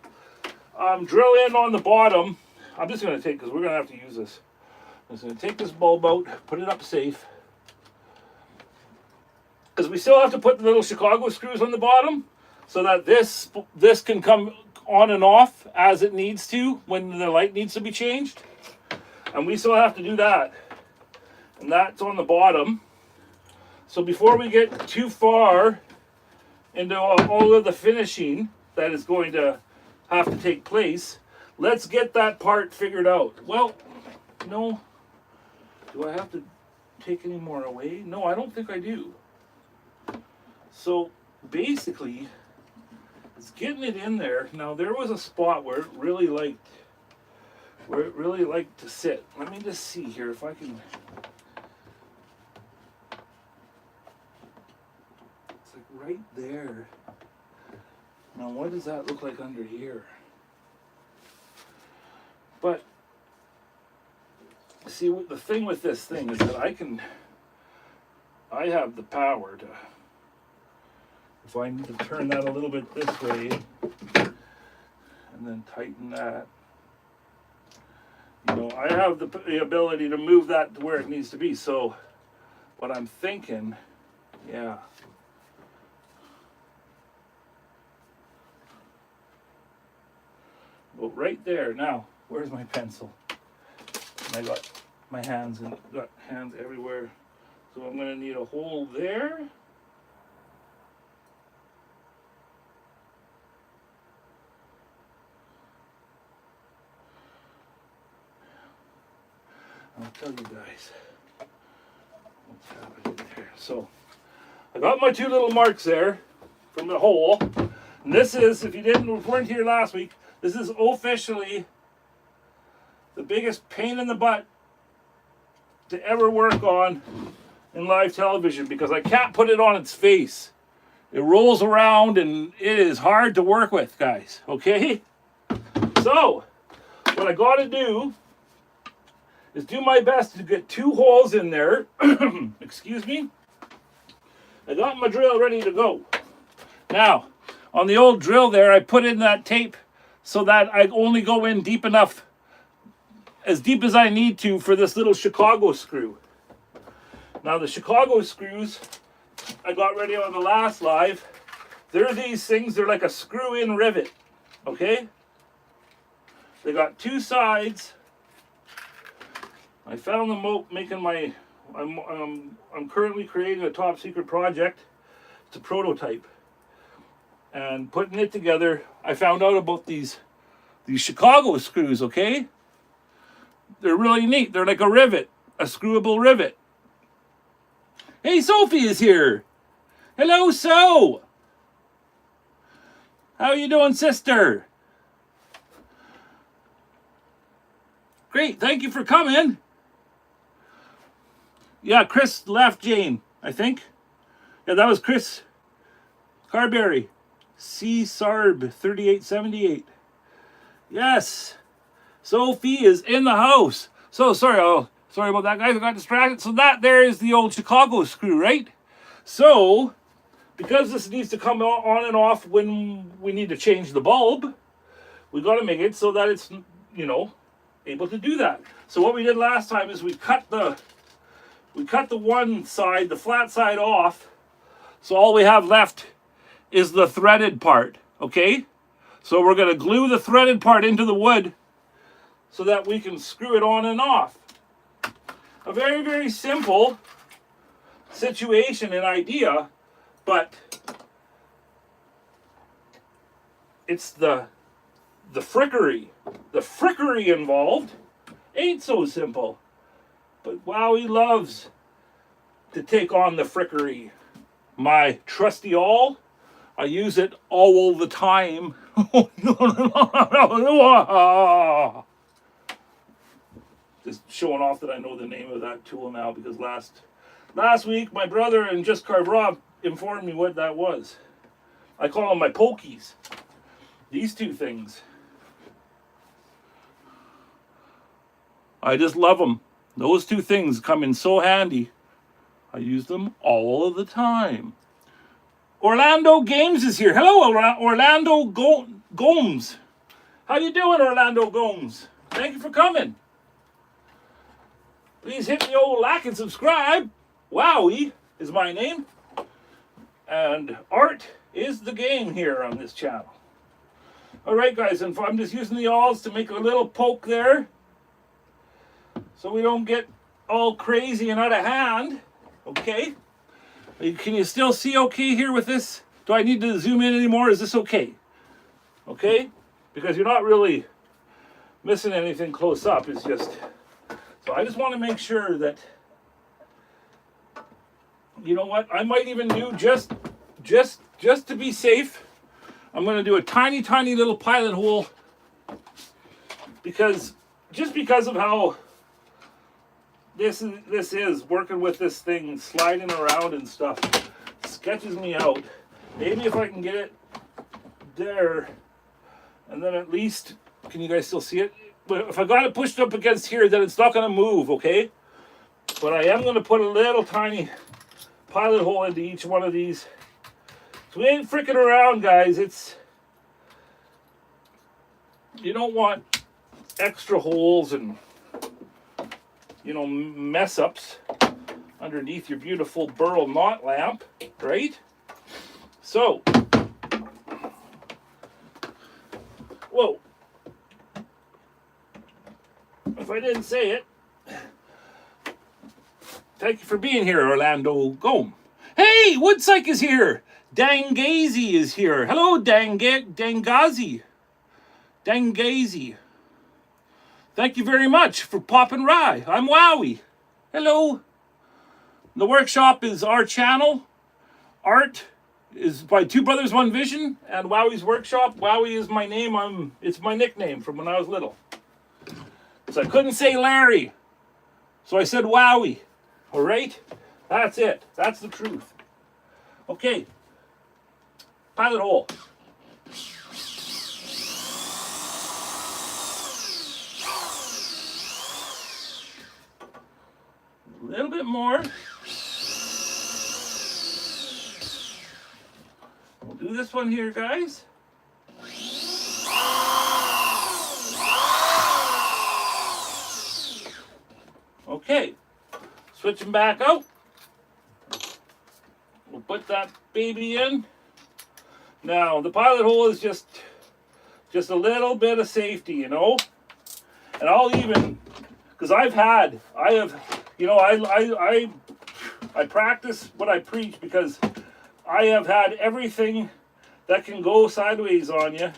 drill in on the bottom. I'm just going to take, because we're going to have to use this. I'm just going to take this bulb out, put it up safe. Because we still have to put the little Chicago screws on the bottom so that this can come on and off as it needs to when the light needs to be changed. And we still have to do that. And that's on the bottom. So before we get too far into all of the finishing that is going to have to take place, let's get that part figured out. Well, no. Do I have to take any more away? No, I don't think I do. So basically, it's getting it in there. Now there was a spot where it really liked to sit. Let me just see here if I can. It's like right there. Now what does that look like under here? But see, what the thing with this thing is that I have the power to. If I need to turn that a little bit this way and then tighten that, you know, I have the ability to move that to where it needs to be. So what I'm thinking, yeah. Well, right there. Now, where's my pencil? And I got my hands and got hands everywhere. So I'm going to need a hole there. I'll tell you guys what's happening there. So I got my two little marks there from the hole. And this is, if you weren't here last week, this is officially the biggest pain in the butt to ever work on in live television because I can't put it on its face. It rolls around and it is hard to work with, guys. Okay? So what I got to do is do my best to get two holes in there. Excuse me. I got my drill ready to go. Now, on the old drill there, I put in that tape so that I only go in deep enough, as deep as I need to for this little Chicago screw. Now the Chicago screws I got ready on the last live, they're these things, they're like a screw-in rivet, okay? They got two sides. I found them out making my, I'm currently creating a top secret project. It's a prototype. And putting it together, I found out about these Chicago screws, okay? They're really neat. They're like a rivet, a screwable rivet. Hey, Sophie is here. Hello, So. How you doing, sister? Great, thank you for coming. Yeah, Chris left Jane, I think. Yeah, that was Chris Carberry. C-Sarb 3878. Yes. Sophie is in the house. So sorry, sorry about that, guys. I got distracted. So that there is the old Chicago screw, right? So, because this needs to come on and off when we need to change the bulb, we got to make it so that it's, you know, able to do that. So what we did last time is we cut the one side, the flat side off. So all we have left is the threaded part, okay? So we're going to glue the threaded part into the wood so that we can screw it on and off. A very, very simple situation and idea, but it's the frickery involved ain't so simple. But Wowie loves to take on the frickery. My trusty awl, I use it all the time. Just showing off that I know the name of that tool now, because last week my brother and Just Carve Rob informed me what that was. I call them my pokies. These two things. I just love them. Those two things come in so handy. I use them all of the time. Orlando Games is here. Hello, Orlando Gomes. How you doing, Orlando Gomes? Thank you for coming. Please hit the old like and subscribe. Wowie is my name. And art is the game here on this channel. Alright guys, and I'm just using the awls to make a little poke there, so we don't get all crazy and out of hand. Okay? Can you still see okay here with this? Do I need to zoom in anymore? Is this okay? Okay? Because you're not really missing anything close up. It's just... So I just want to make sure that... You know what? I might even do just to be safe, I'm going to do a tiny, tiny little pilot hole, because of how this is working with this thing sliding around and stuff, sketches me out. Maybe if I can get it there, and then at least, can you guys still see it? But if I got it pushed up against here, then it's not going to move, okay? But I am going to put a little tiny pilot hole into each one of these. So we ain't freaking around, guys. It's, you don't want extra holes and, you know, mess ups underneath your beautiful Burr knot lamp, right? So, whoa. If I didn't say it, thank you for being here, Orlando Gome. Hey, Woodsyke is here. Dangazi is here. Hello, Dangazi. Dangazi. Thank you very much for popping by. I'm Wowie. Hello. The Workshop is our channel. Art is by Two Brothers, One Vision, and Wowie's Workshop. Wowie is my name. It's my nickname from when I was little. So I couldn't say Larry, so I said Wowie. All right? That's it. That's the truth. Okay. Pilot hole. A little bit more. We'll do this one here, guys. Okay. Switching back out. We'll put that baby in. Now, the pilot hole is just Just a little bit of safety, you know. And I'll even, because I have, you know, I practice what I preach, because I have had everything that can go sideways on you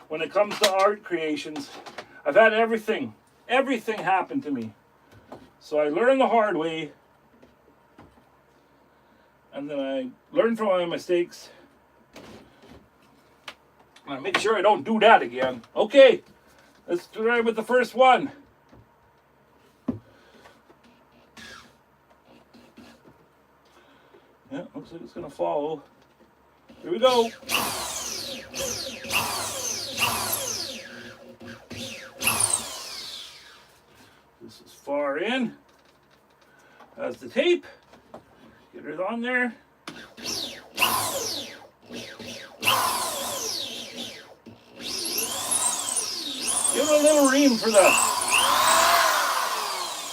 when it comes to art creations. I've had everything happen to me. So I learned the hard way, and then I learn from my mistakes. I make sure I don't do that again. Okay, let's try with the first one. Yeah, looks like it's gonna follow. Here we go. This is far in. That's the tape. Get it on there. Give it a little ream for the.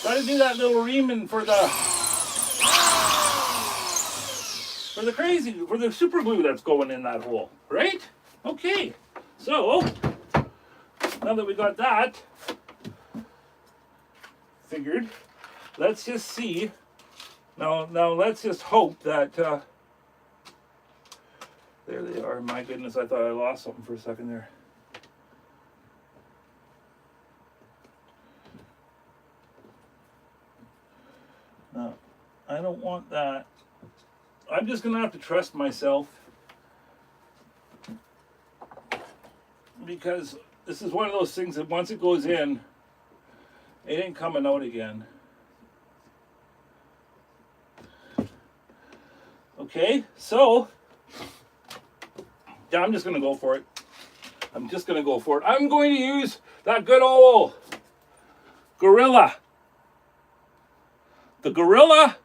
Gotta do that little reaming for the super glue that's going in that hole, right? Okay. So now that we got that figured, let's just see. Now let's just hope that. There they are. My goodness, I thought I lost something for a second there. No, I don't want that. I'm just going to have to trust myself, because this is one of those things that once it goes in, it ain't coming out again. Okay, so yeah, I'm just going to go for it. I'm going to use that good old Gorilla. The Gorilla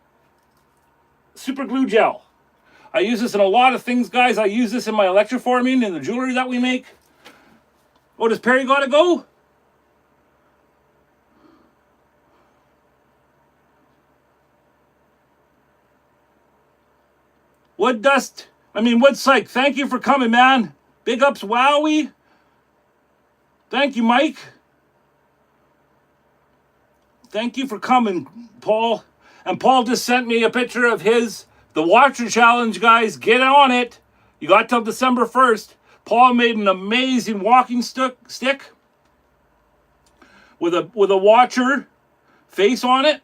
Super Glue Gel. I use this in a lot of things, guys. I use this in my electroforming and the jewelry that we make. Oh, does Perry gotta go? Wood Psych, thank you for coming, man. Big ups, Wowwy. Thank you, Mike. Thank you for coming, Paul. And Paul just sent me a picture of the Watcher Challenge, guys. Get on it. You got till December 1st. Paul made an amazing walking stick with a Watcher face on it.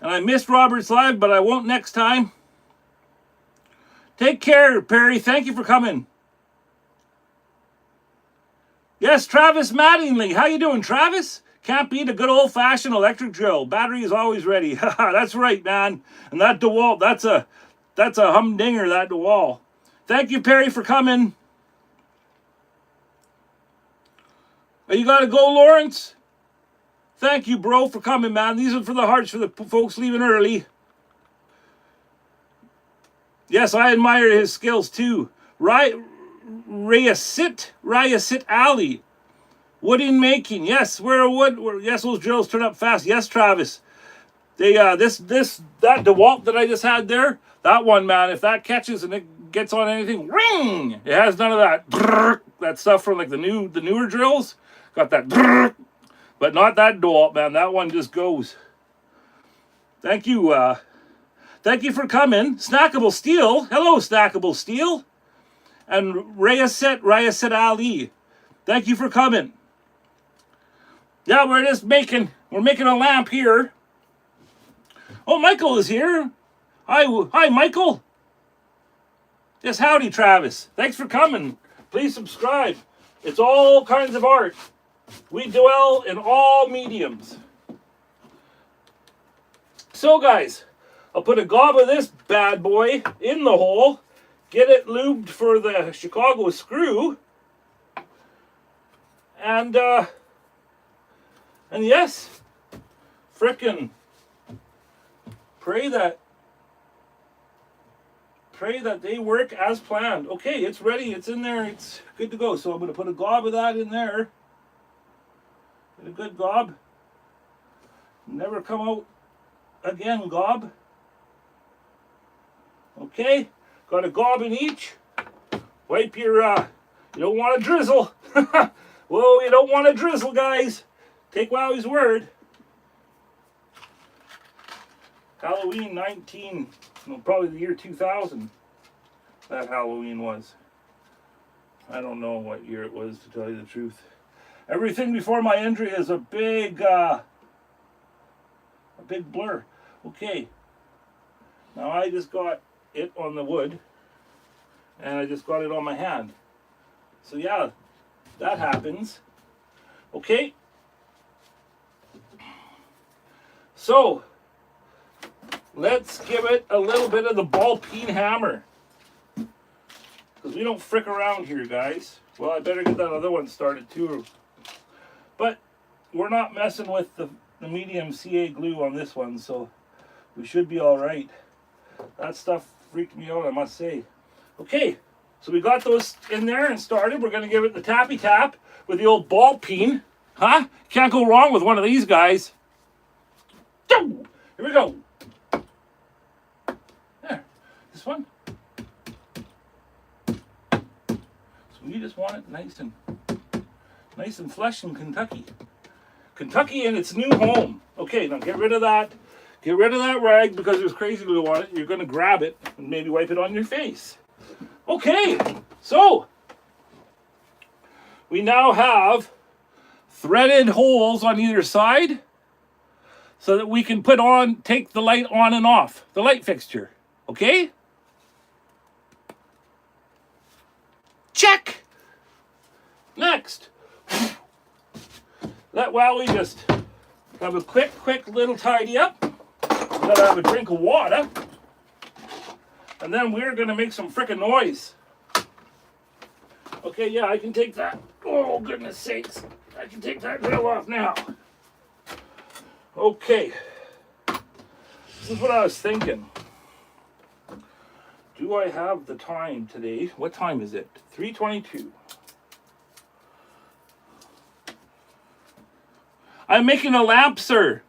And I missed Robert's live, but I won't next time. Take care, Perry. Thank you for coming. Yes, Travis Mattingly. How you doing, Travis? Can't beat a good old-fashioned electric drill. Battery is always ready. That's right, man. And that DeWalt, that's a humdinger, that DeWalt. Thank you, Perry, for coming. Oh, you got to go, Lawrence? Thank you, bro, for coming, man. These are for the hearts for the folks leaving early. Yes, I admire his skills, too. Rayasit Alley. Wooden making. Yes, yes, those drills turn up fast. Yes, Travis. They that DeWalt that I just had there, that one, man, if that catches and it gets on anything, ring! It has none of that stuff from like the newer drills. Got that, but not that DeWalt, man. That one just goes. Thank you for coming. Snackable Steel. Hello, Snackable Steel. And Rayaset Ali. Thank you for coming. Yeah, we're making a lamp here. Oh, Michael is here. Hi, Michael. Yes, howdy, Travis. Thanks for coming. Please subscribe. It's all kinds of art. We dwell in all mediums. So, guys, I'll put a gob of this bad boy in the hole. Get it lubed for the Chicago screw. And yes, frickin' pray that they work as planned. Okay, it's ready. It's in there. It's good to go. So I'm going to put a gob of that in there. Get a good gob. Never come out again, gob. Okay. Got a gob in each. Wipe your, you don't want to drizzle. Whoa, you don't want to drizzle, guys. Take Wowwy'z word. Halloween 19, well, probably the year 2000, that Halloween was. I don't know what year it was, to tell you the truth. Everything before my injury is a big blur. Okay. Now I just got it on the wood, and I just got it on my hand. So yeah, that happens. Okay. So, let's give it a little bit of the ball peen hammer. Because we don't frick around here, guys. Well, I better get that other one started too. But we're not messing with the medium CA glue on this one, so we should be all right. That stuff freaked me out, I must say. Okay, so we got those in there and started. We're going to give it the tappy tap with the old ball peen. Huh? Can't go wrong with one of these guys. Here we go. There. This one. So we just want it nice and flush in Kentucky. Kentucky in its new home. Okay, now get rid of that. Get rid of that rag because there's crazy glue on it. You're going to grab it and maybe wipe it on your face. Okay, so we now have threaded holes on either side so that we can take the light on and off, the light fixture. Okay? Check! Next, let Wowwy just have a quick little tidy up. Gotta have a drink of water. And then we're gonna make some frickin' noise. Okay, yeah, I can take that. Oh, goodness sakes. I can take that grill off now. Okay. This is what I was thinking. Do I have the time today? What time is it? 3:22. I'm making a lamp, sir.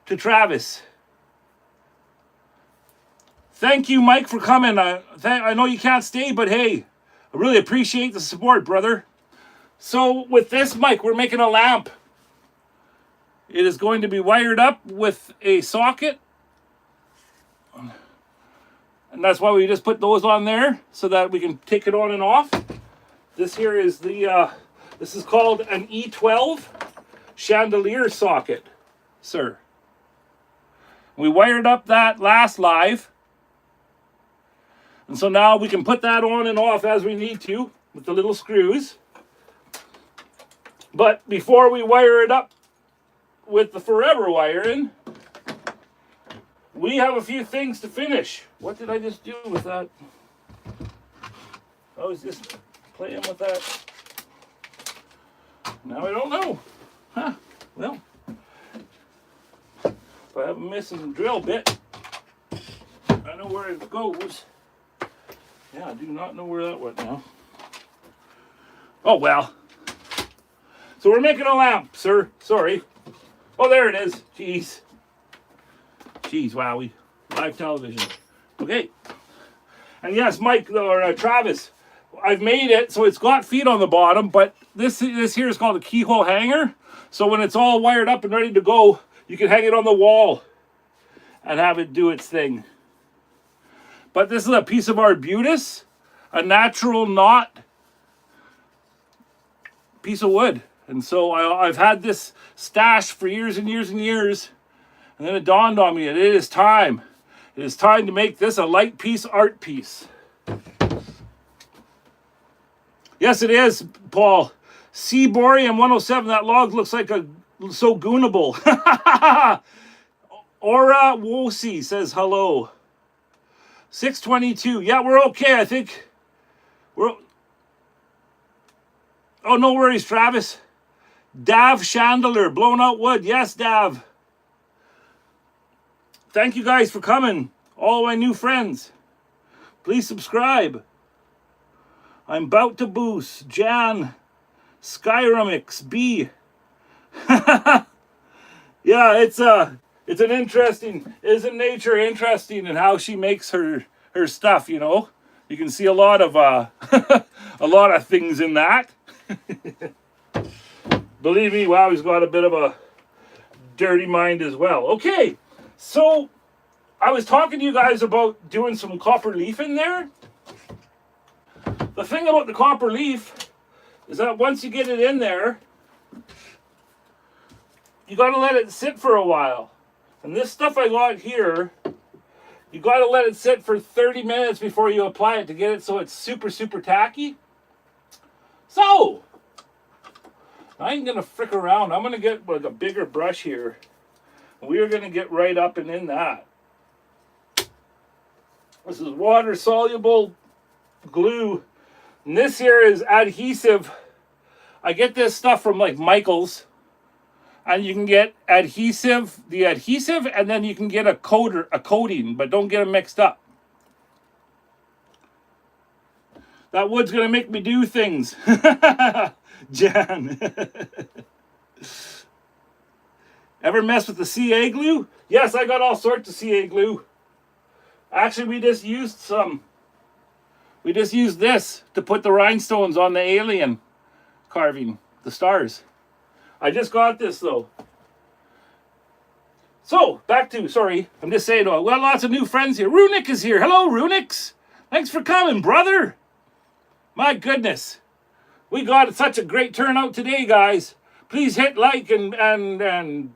To Travis. Thank you, Mike, for coming. I know you can't stay, but hey, I really appreciate the support, brother. So with this, Mike, we're making a lamp. It is going to be wired up with a socket. And that's why we just put those on there so that we can take it on and off. This here is this is called an E12 chandelier socket, sir. We wired up that last live. And so now we can put that on and off as we need to with the little screws. But before we wire it up with the forever wiring, we have a few things to finish. What did I just do with that? I was just playing with that. Now I don't know. Huh, well. If I have a missing drill bit, I know where it goes. Yeah, I do not know where that went now. Oh, well. So we're making a lamp, sir. Sorry. Oh, there it is. Jeez. Jeez, Wowwy. Live television. Okay. And yes, Mike, or Travis, I've made it so it's got feet on the bottom, but this here is called a keyhole hanger. So when it's all wired up and ready to go, you can hang it on the wall and have it do its thing. But this is a piece of arbutus, a natural knot piece of wood. And so I've had this stashed for years and years and years. And then it dawned on me that it is time. It is time to make this a light piece art piece. Yes, it is, Paul. Seaborium 107, that log looks like so goonable. Aura Wosi says hello. 622. Yeah, we're okay. I think we're... Oh, no worries, Travis. Dav Chandler, blown out wood. Yes, Dav. Thank you guys for coming. All my new friends. Please subscribe. I'm about to boost. Jan. Skyrim XB. Yeah, it's an interesting, isn't nature interesting in how she makes her her stuff, you know. You can see a lot of a lot of things in that. Believe me, wow, he's got a bit of a dirty mind as well. Okay, so I was talking to you guys about doing some copper leaf in there. The thing about the copper leaf is that once you get it in there, you got to let it sit for a while. And this stuff I got here, you got to let it sit for 30 minutes before you apply it to get it so it's super, super tacky. So, I ain't going to frick around. I'm going to get like a bigger brush here. We are going to get right up and in that. This is water-soluble glue. And this here is adhesive. I get this stuff from like Michael's. And you can get the adhesive, and then you can get a coating, but don't get them mixed up. That wood's gonna make me do things. Jan. Ever mess with the CA glue? Yes, I got all sorts of CA glue. Actually, we just used some. We just used this to put the rhinestones on the alien carving, the stars. I just got this though. So, back to, sorry, I'm just saying, well, lots of new friends here. Runic is here. Hello, Runix. Thanks for coming, brother. My goodness. We got such a great turnout today, guys. Please hit like and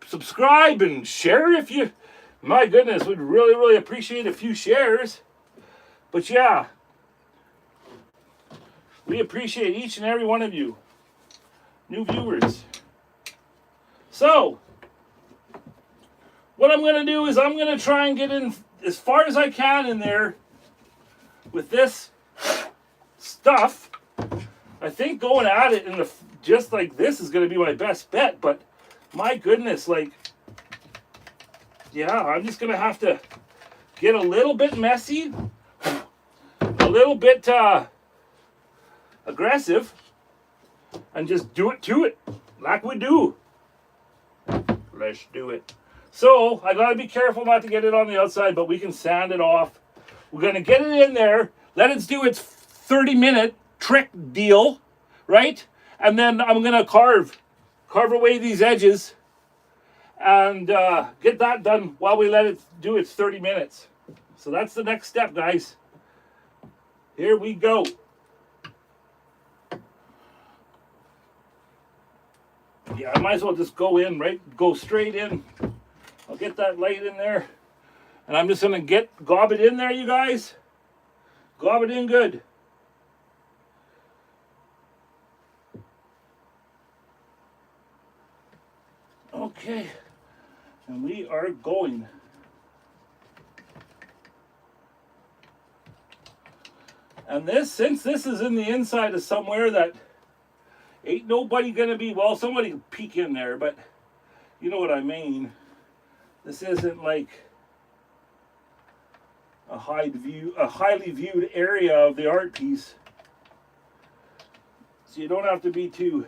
subscribe and share if you, my goodness, we'd really, really appreciate a few shares. But yeah, we appreciate each and every one of you. New viewers. So, what I'm going to do is I'm going to try and get in as far as I can in there with this stuff. I think going at it in the just like this is going to be my best bet, but my goodness, like, yeah, I'm just going to have to get a little bit messy, a little bit aggressive, and just do it to it, like we do. Let's do it. So, I gotta be careful not to get it on the outside, but we can sand it off. We're gonna get it in there, let it do its 30-minute trick deal, right? And then I'm gonna carve away these edges and get that done while we let it do its 30 minutes. So that's the next step, guys. Here we go. Yeah, I might as well just go in, right? Go straight in. I'll get that light in there. And I'm just going to gob it in there, you guys. Gob it in good. Okay. And we are going. And this, since this is in the inside of somewhere that ain't nobody gonna be, well, somebody can peek in there, but you know what I mean. This isn't like a highly viewed area of the art piece. So you don't have to be too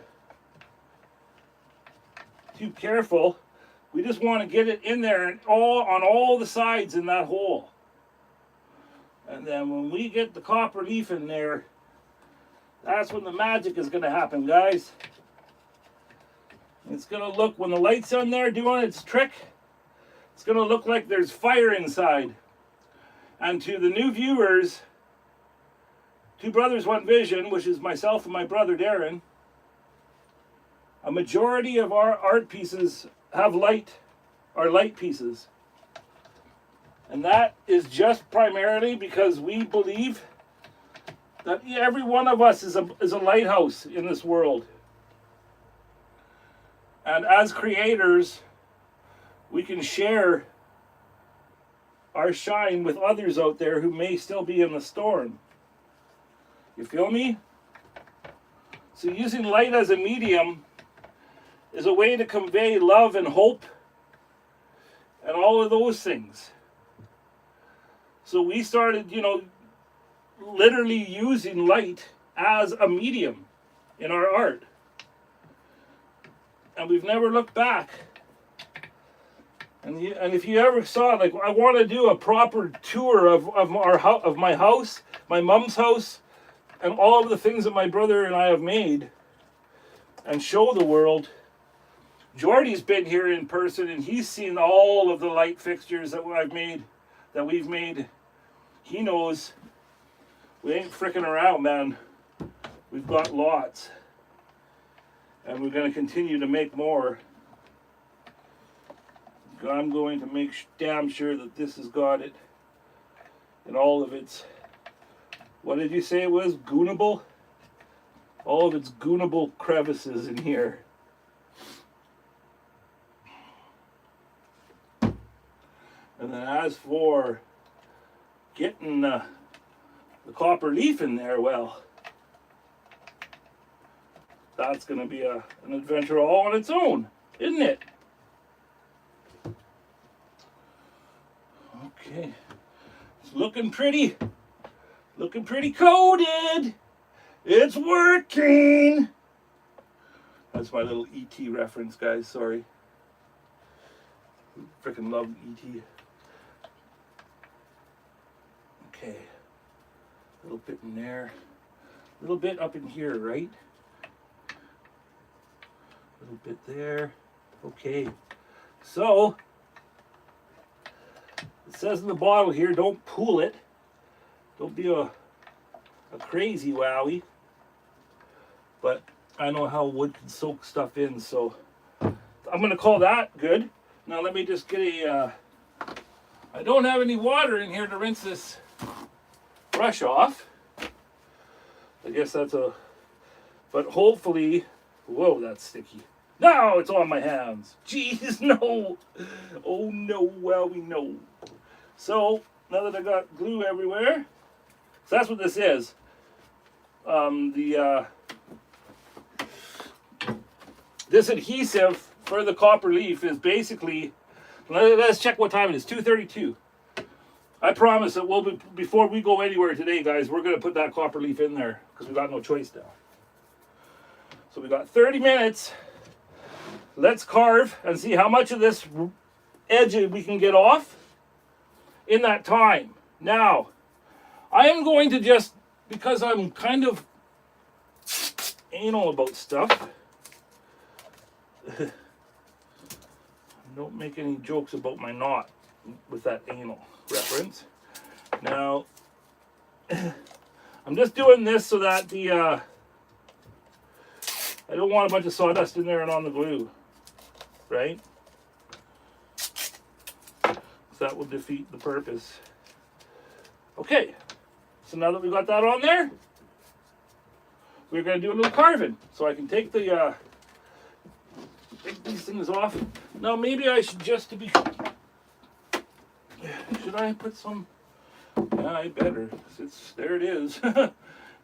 careful. We just want to get it in there and on all the sides in that hole. And then when we get the copper leaf in there, that's when the magic is going to happen, guys. It's going to look, when the light's on there doing its trick, it's going to look like there's fire inside. And to the new viewers, Two Brothers, One Vision, which is myself and my brother Darren, a majority of our art pieces have light, are light pieces. And that is just primarily because we believe that every one of us is a lighthouse in this world. And as creators, we can share our shine with others out there who may still be in the storm. You feel me? So using light as a medium is a way to convey love and hope and all of those things. So we started, literally using light as a medium in our art. And we've never looked back. And if you ever saw, like, I want to do a proper tour of my house, my mom's house, and all of the things that my brother and I have made, and show the world. Jordy's been here in person, and he's seen all of the light fixtures that we've made. He knows we ain't fricking around, man. We've got lots, and we're going to continue to make more. I'm going to make damn sure that this has got it in all of its, what did you say it was? Goonable? All of its goonable crevices in here. And then as for getting the copper leaf in there, well, that's going to be an adventure all on its own, isn't it? Okay, it's looking pretty coated. It's working. That's my little ET reference, guys. Sorry. Freaking love ET. Okay, a little bit in there, a little bit up in here, right? A little bit there. Okay, so it says in the bottle here, don't pool it. Don't be a crazy wowie. But I know how wood can soak stuff in, so I'm going to call that good. Now let me just get I don't have any water in here to rinse this brush off. I guess that's but hopefully, whoa, that's sticky. No, it's on my hands. Jeez, no. Oh no, wowie, no. So, now that I got glue everywhere, so that's what this is. This adhesive for the copper leaf is basically, let's check what time it is, 2:32. I promise it will be, before we go anywhere today, guys, we're going to put that copper leaf in there, because we've got no choice now. So we got 30 minutes. Let's carve and see how much of this edge we can get off in that time. Now, I am going to just, because I'm kind of anal about stuff, don't make any jokes about my knot with that anal reference. Now, I'm just doing this so that I don't want a bunch of sawdust in there and on the glue, right? That will defeat the purpose. Okay, so now that we got that on there, we're going to do a little carving. So I can take take these things off. Now maybe I should should I put some? Yeah, I better. There it is.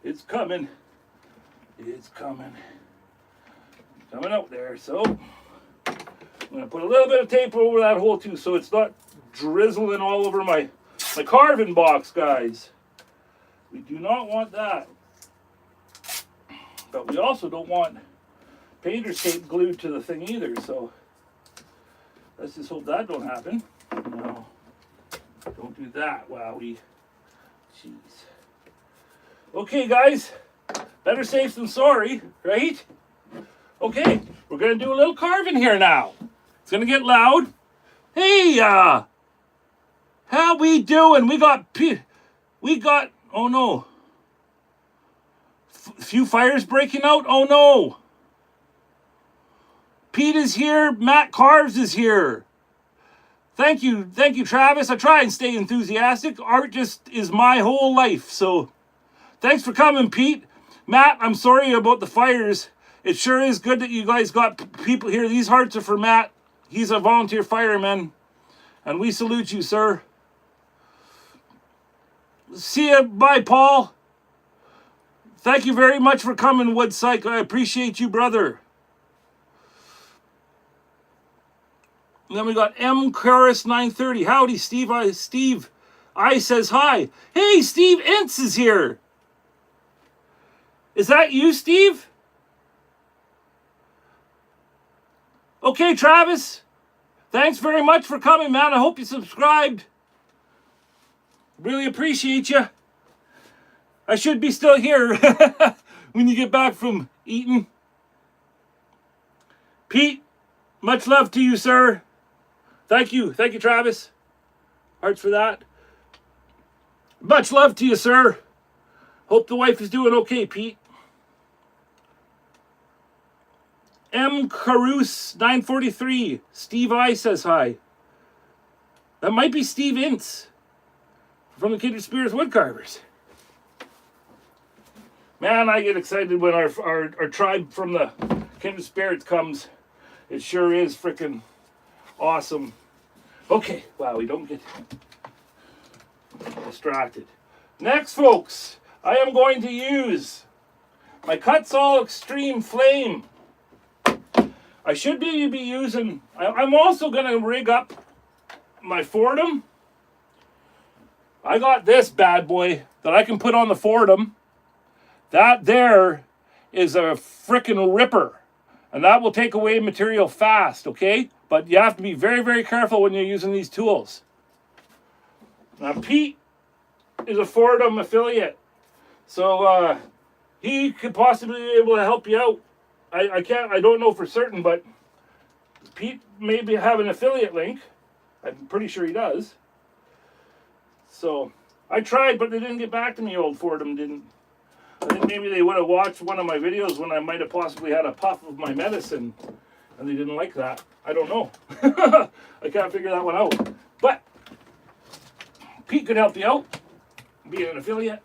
It's coming. It's coming. Coming out there. So I'm going to put a little bit of tape over that hole too, so it's not drizzling all over my carving box, guys. We do not want that. But we also don't want painter's tape glued to the thing either, so let's just hope that don't happen. No, don't do that, wowie. Jeez. Okay, guys, better safe than sorry, right? Okay, we're gonna do a little carving here now. It's gonna get loud. Hey, how we doing? We got, oh no. Few fires breaking out? Oh no. Pete is here. Matt Carves is here. Thank you, Travis. I try and stay enthusiastic. Art just is my whole life. So thanks for coming, Pete. Matt, I'm sorry about the fires. It sure is good that you guys got people here. These hearts are for Matt. He's a volunteer fireman. And we salute you, sir. See ya. Bye, Paul. Thank you very much for coming, Wood Psych. I appreciate you, brother. And then we got M Chorus 930. Howdy, Steve. Steve I says hi. Hey, Steve Ince is here. Is that you, Steve? Okay, Travis. thanks very much for coming, man. I hope you subscribed. Really appreciate you. I should be still here when you get back from eating. Pete, much love to you, sir. Thank you, Travis. Hearts for that. Much love to you, sir. Hope the wife is doing okay, Pete. M. Carouse 943. Steve I says hi. That might be Steve Ince from the Kindred Spirits Woodcarvers. Man, I get excited when our tribe from the Kindred Spirits comes. It sure is freaking awesome. Okay, wow, we don't get distracted. Next, folks, I am going to use my Kutzall Extreme Flame. I should be using, I'm also going to rig up my Fordham. I got this bad boy that I can put on the Fordham. That there is a frickin' ripper. And that will take away material fast, okay? But you have to be very, very careful when you're using these tools. Now, Pete is a Fordham affiliate. So, he could possibly be able to help you out. I don't know for certain, but Pete may have an affiliate link. I'm pretty sure he does. So, I tried, but they didn't get back to me, old Fordham didn't. I think maybe they would have watched one of my videos when I might have possibly had a puff of my medicine, and they didn't like that. I don't know. I can't figure that one out. But Pete could help you out, being an affiliate.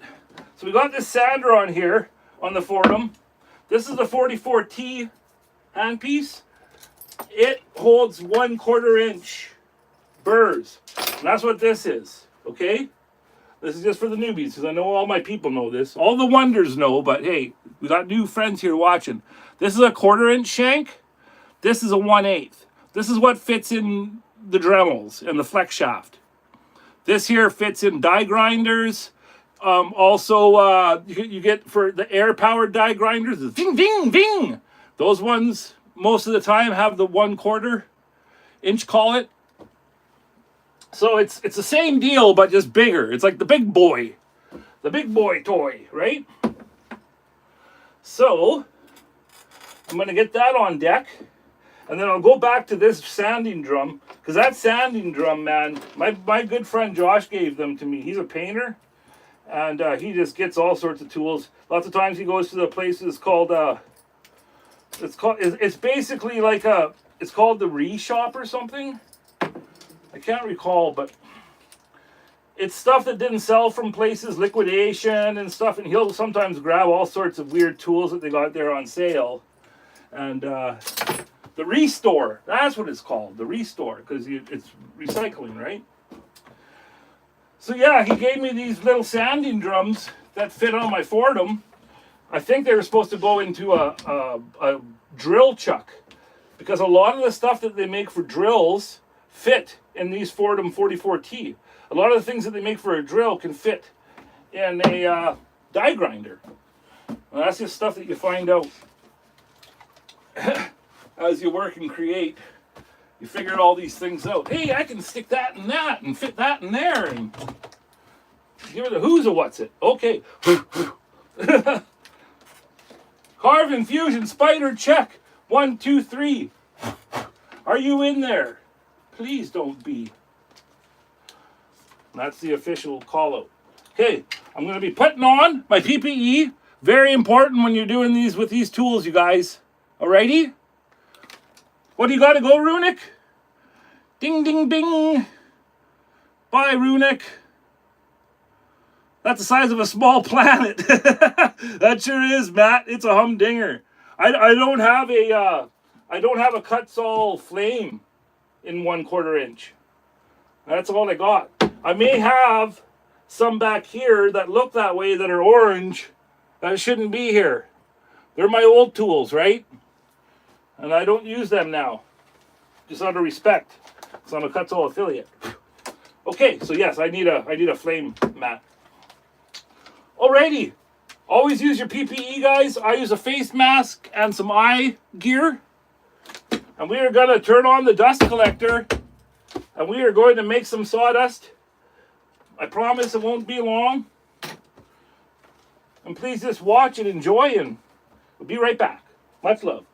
So we got this sander on here, on the Fordham. This is the 44T handpiece. It holds 1/4 inch burrs. And that's what this is, okay? This is just for the newbies, because I know all my people know this. All the wonders know, but hey, we got new friends here watching. This is a 1/4 inch shank. This is a 1/8. This is what fits in the Dremels and the Flexshaft. This here fits in die grinders. Also, you get for the air-powered die grinders, the ving, ving, ving. Those ones, most of the time, have the 1/4 inch collet. So it's the same deal, but just bigger. It's like the big boy toy, right? So I'm going to get that on deck. And then I'll go back to this sanding drum. Because that sanding drum, man, my good friend Josh gave them to me. He's a painter. And he just gets all sorts of tools. Lots of times he goes to the places called, it's basically like it's called the Reshop or something. I can't recall, but it's stuff that didn't sell from places, liquidation and stuff. And he'll sometimes grab all sorts of weird tools that they got there on sale. And the Restore, that's what it's called, the Restore, because it's recycling, right? So yeah, he gave me these little sanding drums that fit on my Fordham. I think they were supposed to go into a drill chuck, because a lot of the stuff that they make for drills fit in these Fordham 44T. A lot of the things that they make for a drill can fit in a die grinder. Well, that's just stuff that you find out as you work and create. You figure all these things out. Hey, I can stick that in that and fit that in there and give it a who's a what's it. Okay. Carve Infusion Spider check. 1, 2, 3. Are you in there? Please don't be. That's the official call out. Okay, I'm going to be putting on my PPE. Very important when you're doing these with these tools, you guys. Alrighty? What do you got to go, Runic? Ding, ding, bing. Bye, Runic. That's the size of a small planet. That sure is, Matt. It's a humdinger. I don't have a Kutzall flame in 1/4 inch. That's all I got. I may have some back here that look that way that are orange that shouldn't be here. They're my old tools, right? And I don't use them now. Just out of respect, because I'm a Kutzall affiliate. Okay, so yes, I need a flame mat. Alrighty. Always use your PPE, guys. I use a face mask and some eye gear. And we are going to turn on the dust collector And we are going to make some sawdust. I promise it won't be long. And please just watch and enjoy, and we'll be right back. Much love.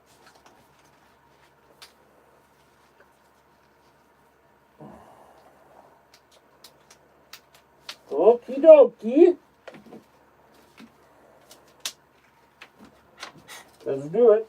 Okie dokie. Let's do it.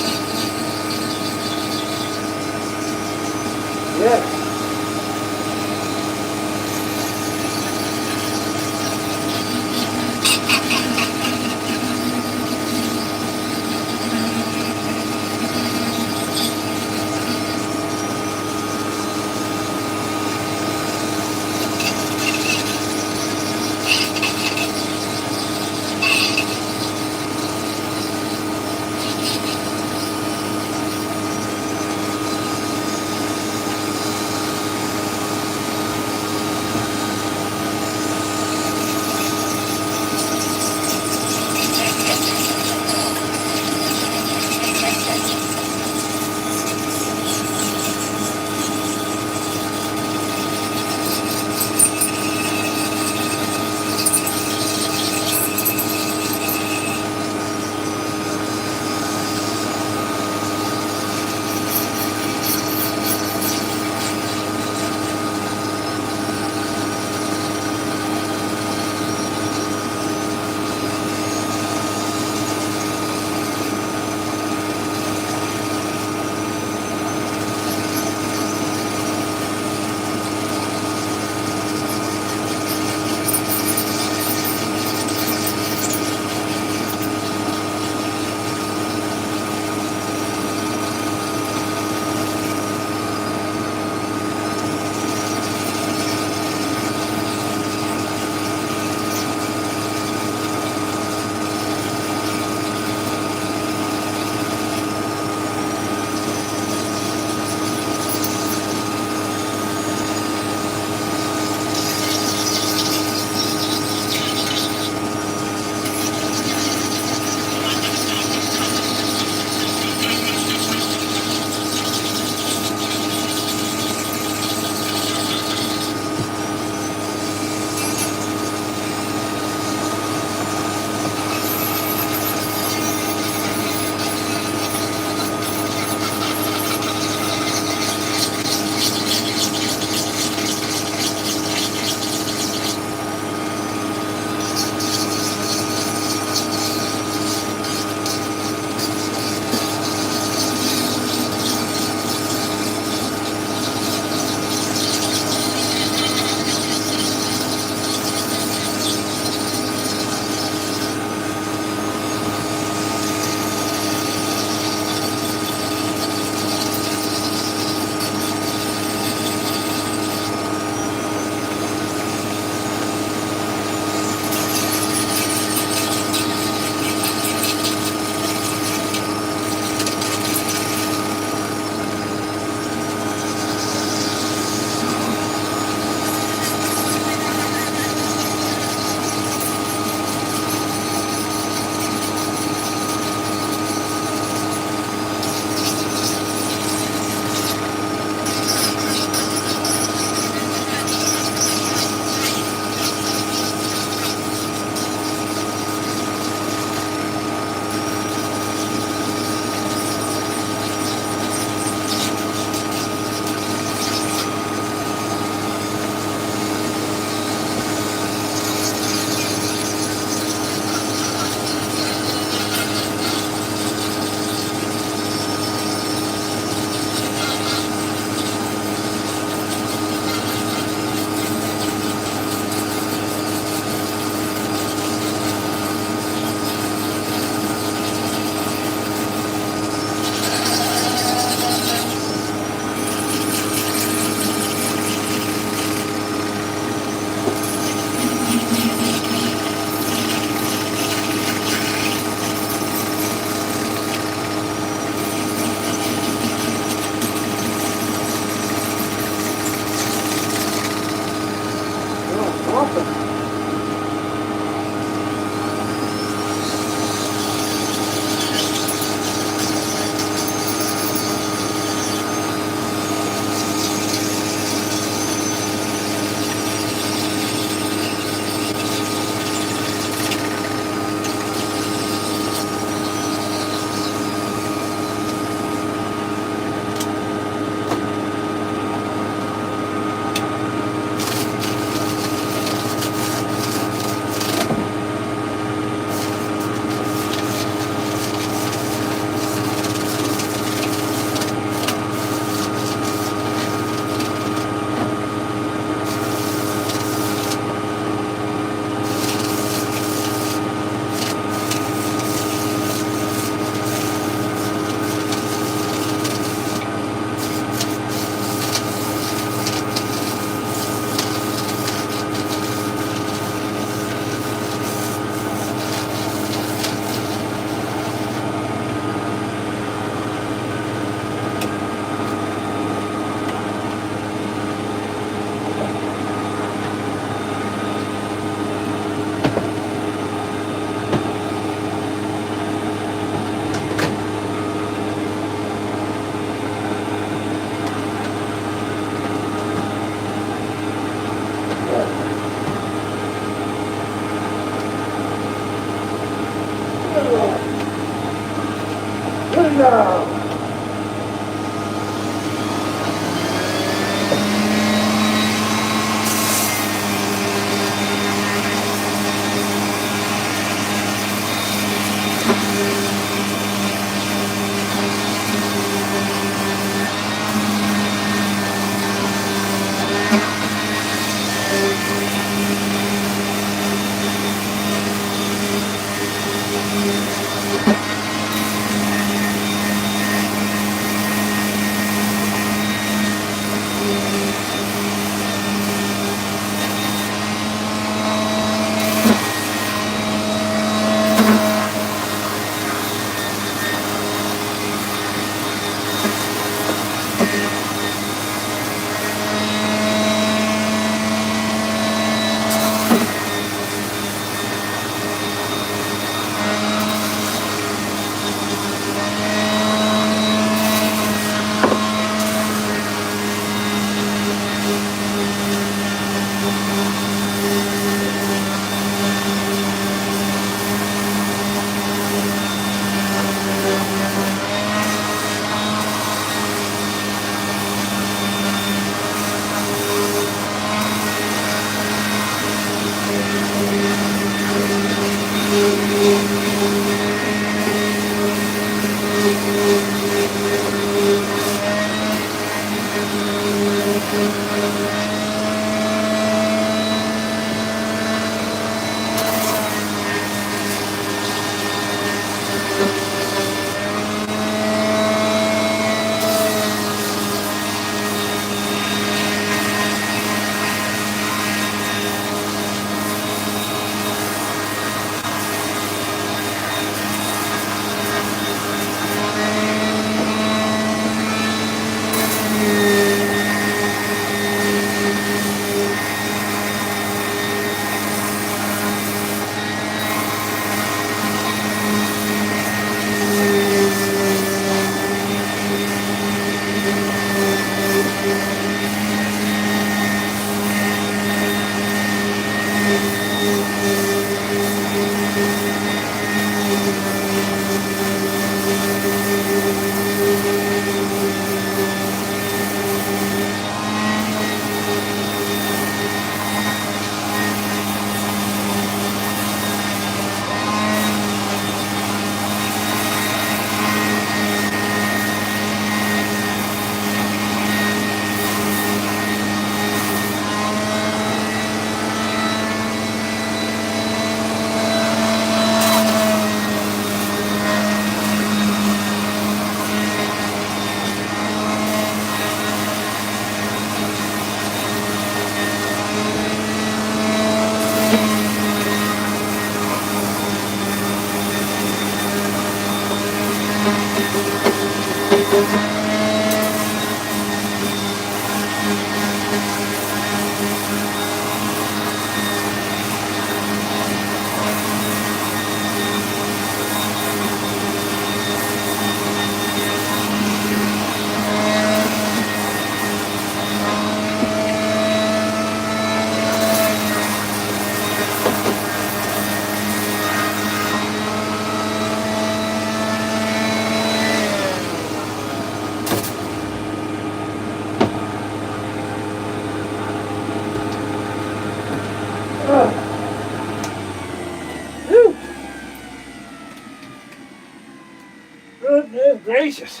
Goodness gracious.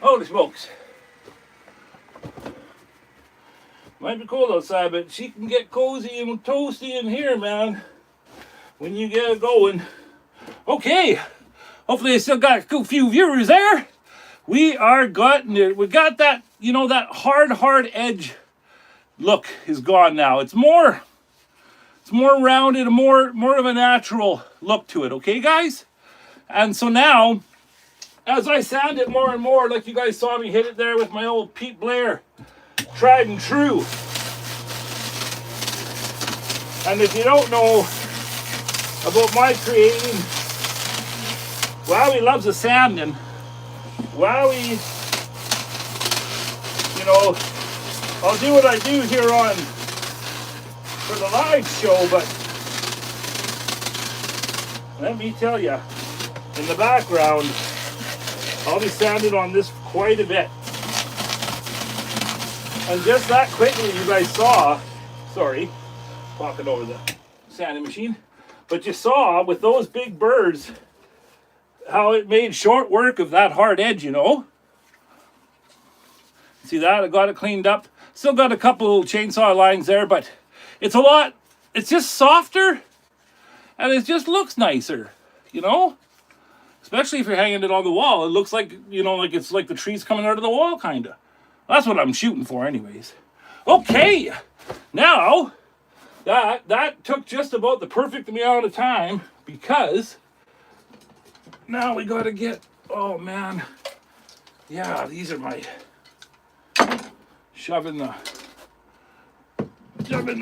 Holy smokes. Might be cold outside, but she can get cozy and toasty in here, man, when you get it going. Okay. Hopefully I still got a few viewers there. We got that, you know, that hard edge look is gone now. It's more rounded, more of a natural look to it, okay, guys? And so now, as I sand it more and more, like you guys saw me hit it there with my old Pete Blair tried and true. And if you don't know about my creating, Wowie loves a sanding. Wowie, you know, I'll do what I do here on for the live show, but let me tell you, in the background, I'll be sanding on this quite a bit. And just that quickly, you guys saw, sorry, walking over the sanding machine, but you saw with those big burrs how it made short work of that hard edge, you know. See that? I got it cleaned up. Still got a couple chainsaw lines there, but it's a lot, it's just softer and it just looks nicer, you know? Especially if you're hanging it on the wall. It looks like, you know, like it's like the trees coming out of the wall, kind of. That's what I'm shooting for anyways. Okay, now, that took just about the perfect amount of time because now we got to get, oh man, yeah, these are my, shoving the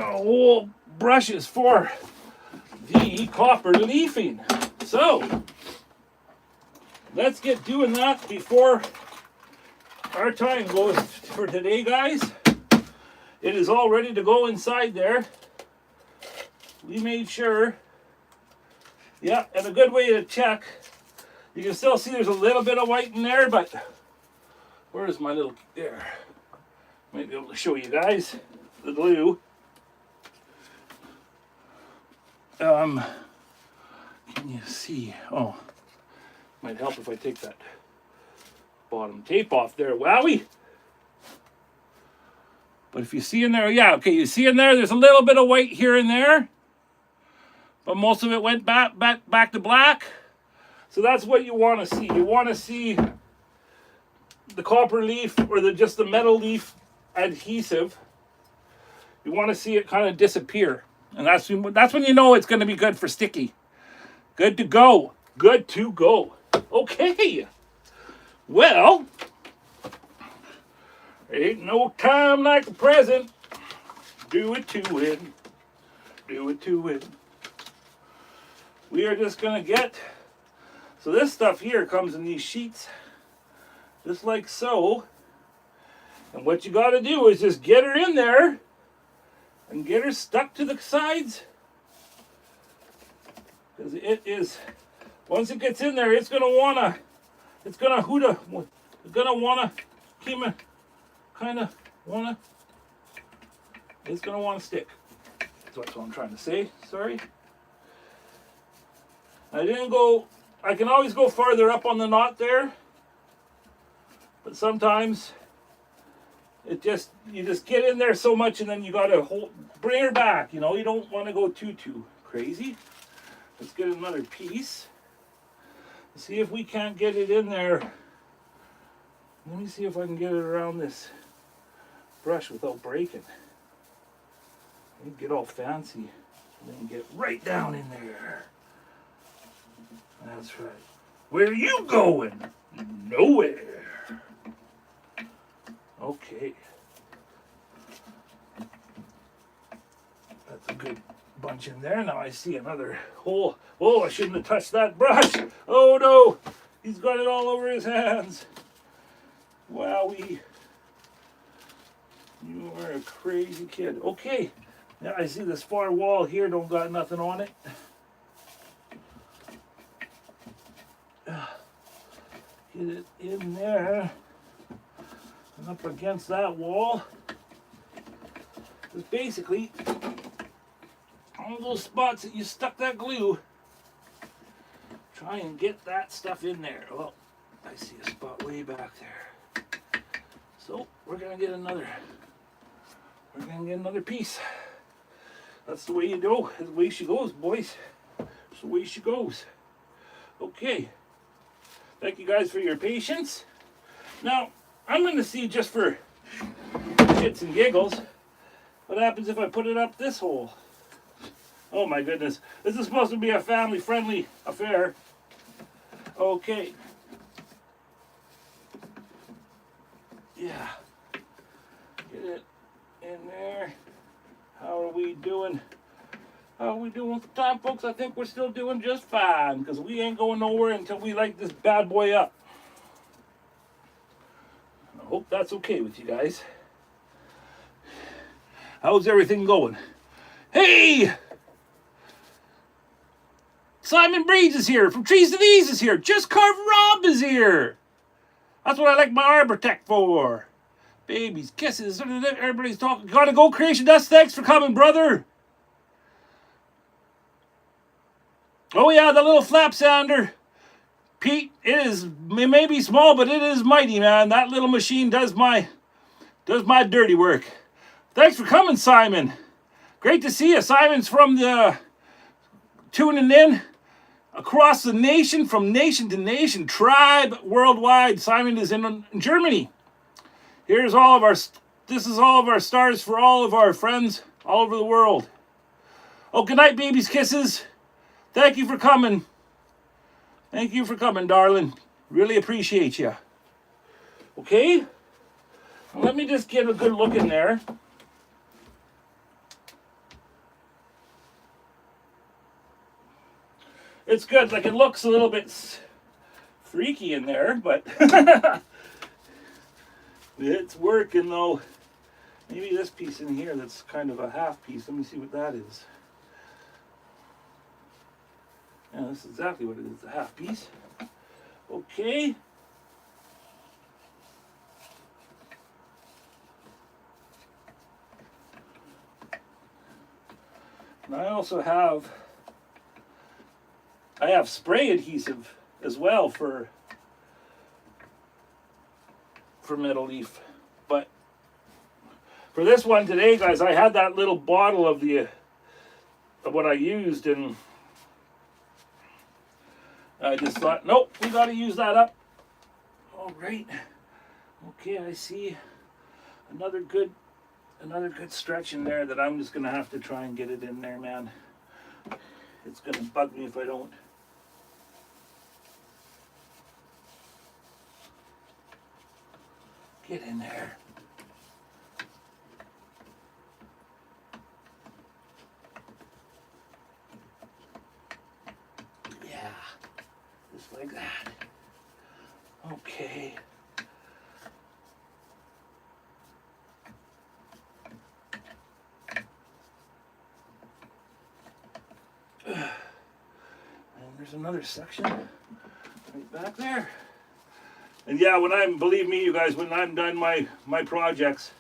whole brushes for the copper leafing. So, let's get doing that before our time goes for today, guys. It is all ready to go inside there. We made sure. Yeah, and a good way to check. You can still see there's a little bit of white in there, but where's my little, there. Might be able to show you guys the glue. Can you see? Oh, might help if I take that bottom tape off there, wowie. But if you see in there, yeah, okay, you see in there, there's a little bit of white here and there, but most of it went back to black. So that's what you want to see. You want to see the copper leaf or just the metal leaf adhesive. You want to see it kind of disappear, and that's when you know it's going to be good for sticky. Good to go. Good to go. Okay. Well, ain't no time like the present. Do it to it. Do it to it. We are just going to get, so this stuff here comes in these sheets, just like so. And what you got to do is just get her in there and get her stuck to the sides. Because it is, once it gets in there, it's going to want to, it's going to stick. That's what I'm trying to say, sorry. I can always go farther up on the knot there, but sometimes you just get in there so much and then you got to bring her back, you know, you don't want to go too crazy. Let's get another piece. See if we can't get it in there. Let me see if I can get it around this brush without breaking. Let me get all fancy and then get right down in there. That's right. Where are you going? Nowhere. Okay. That's a good bunch in there. Now I see another hole. Oh, I shouldn't have touched that brush. Oh no, he's got it all over his hands. Wowie. You are a crazy kid. Okay, now I see this far wall here, don't got nothing on it. Get it in there and up against that wall. Because basically, all those spots that you stuck that glue, try and get that stuff in there. Well, I see a spot way back there. So we're gonna get another piece. That's the way you do. That's the way she goes, boys. That's the way she goes. Okay. Thank you guys for your patience. Now, I'm going to see, just for shits and giggles, what happens if I put it up this hole. Oh my goodness. This is supposed to be a family-friendly affair. Okay. Yeah. Get it in there. How are we doing? How are we doing for time, folks? I think we're still doing just fine, because we ain't going nowhere until we light this bad boy up. I hope that's okay with you guys. How's everything going? Hey! Simon Breeds is here. From Trees to These is here. Just Carved Rob is here. That's what I like my Arbortech for. Babies, kisses, everybody's talking. Gotta go, Creation Dust. Thanks for coming, brother. Oh yeah, the little flap sounder. Pete, it may be small, but it is mighty, man. That little machine does my dirty work. Thanks for coming, Simon. Great to see you. Simon's from the tuning in across the nation, from nation to nation, tribe worldwide. Simon is in Germany. This is all of our stars for all of our friends all over the world. Oh, good night, babies, kisses. Thank you for coming. Thank you for coming, darling. Really appreciate you. Okay? Let me just get a good look in there. It's good. Like, it looks a little bit freaky in there, but it's working, though. Maybe this piece in here that's kind of a half piece. Let me see what that is. Yeah, this is exactly what it is, a half piece. Okay. And I also have spray adhesive as well for metal leaf. But for this one today, guys, I had that little bottle of what I used, and I just thought, nope, we got to use that up. All right. Okay, I see another good stretch in there that I'm just going to have to try and get it in there, man. It's going to bug me if I don't. Get in there. Yeah, just like that. Okay. And there's another section right back there. And yeah, believe me, you guys, when I'm done my projects,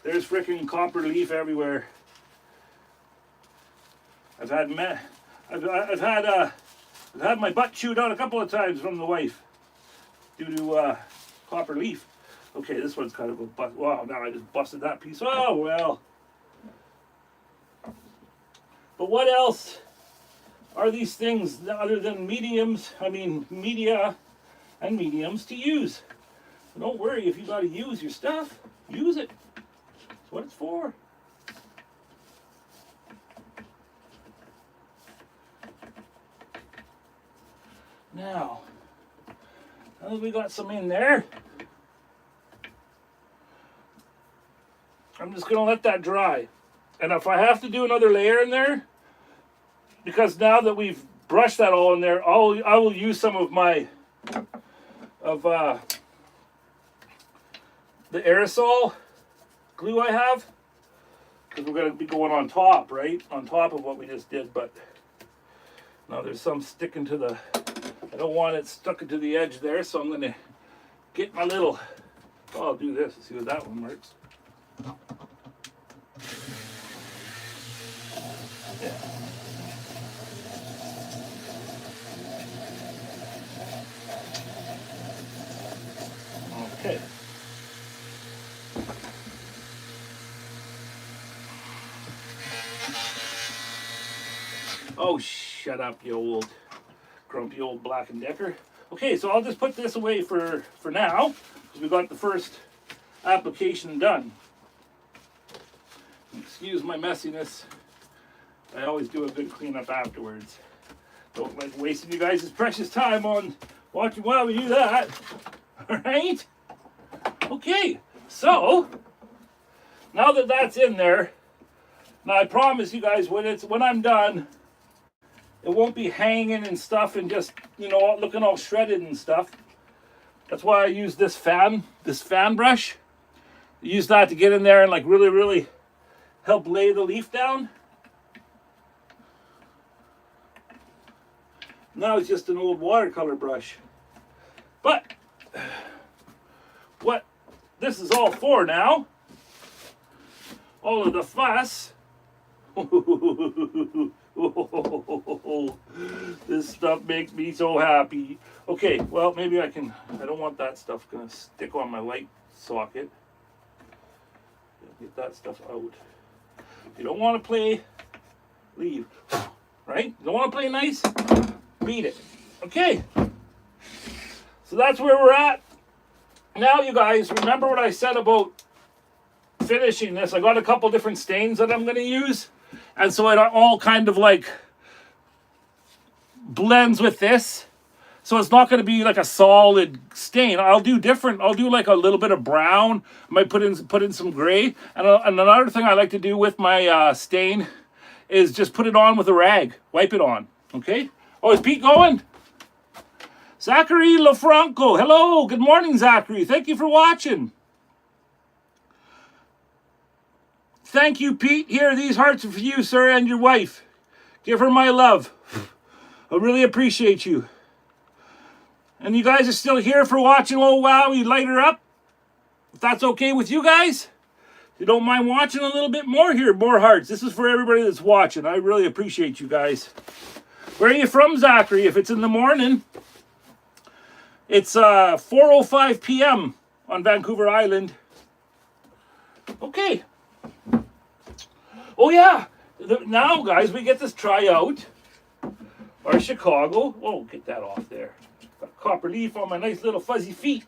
there's freaking copper leaf everywhere. I've had my butt chewed out a couple of times from the wife due to copper leaf. Okay, this one's kind of a bust. Wow, now I just busted that piece. Oh well. But what else are these things other than mediums? I mean, media and mediums to use. So don't worry if you got to use your stuff. Use it. That's what it's for. Now that we got some in there, I'm just going to let that dry. And if I have to do another layer in there, because now that we've brushed that all in there, I will use some of my the aerosol glue I have, because we're going to be going on top, right? On top of what we just did, but now there's some sticking to the, I don't want it stuck into the edge there, so I'm going to get my little, I'll do this and see what that one works. Yeah. Okay. Oh, shut up, you old grumpy old Black & Decker. Okay, so I'll just put this away for now, because we got the first application done. Excuse my messiness. I always do a good cleanup afterwards. Don't like wasting you guys' precious time on watching while we do that. Alright? Okay, so now that that's in there, now I promise you guys when I'm done, it won't be hanging and stuff and just, you know, looking all shredded and stuff. That's why I use this fan brush. I use that to get in there and like really, really help lay the leaf down. Now it's just an old watercolor brush. But this is all for now. All of the fuss. This stuff makes me so happy. Okay, well, maybe I don't want that stuff gonna stick on my light socket. Get that stuff out. If you don't want to play, leave. Right? You don't want to play nice? Beat it. Okay. So that's where we're at. Now, you guys, remember what I said about finishing this? I got a couple different stains that I'm going to use. And so it all kind of like blends with this. So it's not going to be like a solid stain. I'll do different. I'll do like a little bit of brown. I might put in some gray. And another thing I like to do with my stain is just put it on with a rag. Wipe it on. Okay? Oh, is Pete going? Zachary LaFranco. Hello. Good morning, Zachary. Thank you for watching. Thank you, Pete. Here, these hearts are for you, sir, and your wife. Give her my love. I really appreciate you. And you guys are still here for watching. Oh, wow, you light her up. If that's okay with you guys. If you don't mind watching a little bit more here, more hearts. This is for everybody that's watching. I really appreciate you guys. Where are you from, Zachary? If it's in the morning, it's 4:05 p.m. on Vancouver Island. Okay. Oh, yeah. Now, guys, we get to try out our Chicago. Oh, get that off there. Got a copper leaf on my nice little fuzzy feet.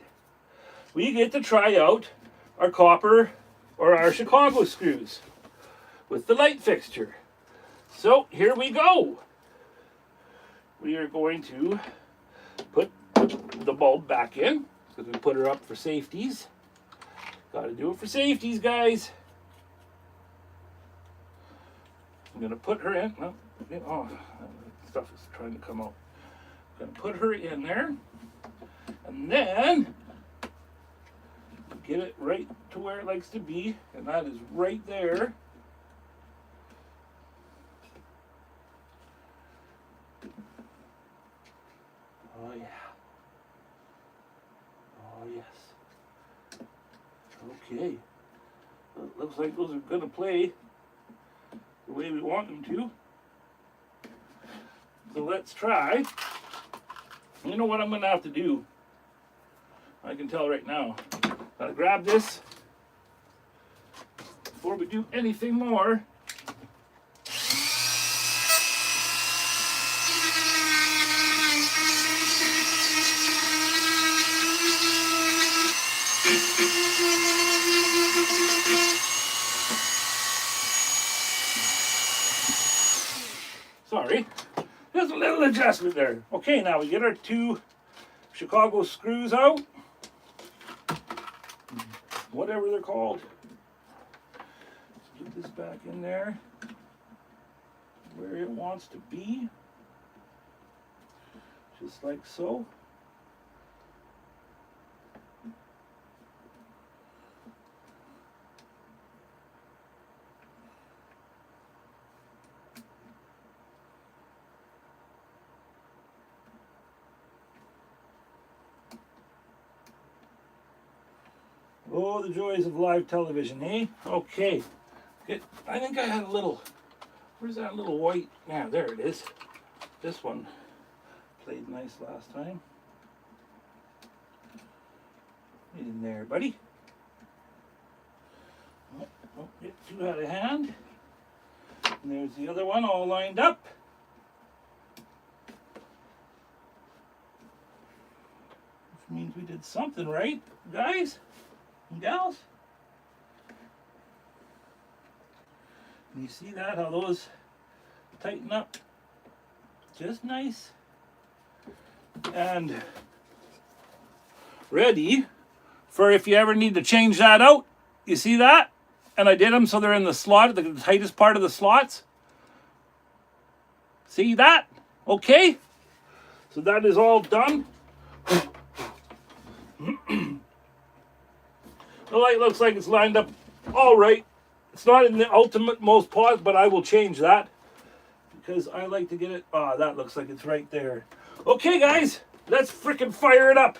We get to try out our copper or our Chicago screws with the light fixture. So here we go. We are going to put the bulb back in because we put her up for safeties. Got to do it for safeties, guys. I'm going to put her in. Oh, stuff is trying to come out. I'm going to put her in there. And then get it right to where it likes to be. And that is right there. Oh, yeah. Oh, yes. Okay. Well, it looks like those are going to play the way we want them to. So let's try. You know what I'm going to have to do? I can tell right now. Gotta grab this before we do anything more. Sorry, there's a little adjustment there. Okay, now we get our two Chicago screws out. Whatever they're called. Get this back in there where it wants to be. Just like so. Oh, the joys of live television, eh? Okay. I think I had a little, where's that little white? Yeah, there it is. This one played nice last time. Get in there, buddy. Oh, don't get too out of hand. And there's the other one all lined up. Which means we did something right, guys and gals. Can you see that, how those tighten up just nice and ready for if you ever need to change that out. You see that? And I did them so they're in the slot, the tightest part of the slots. See that? Okay, so that is all done. The light looks like it's lined up all right. It's not in the ultimate most pause, but I will change that because I like to get it. Ah, that looks like it's right there. Okay, guys, let's frickin' fire it up.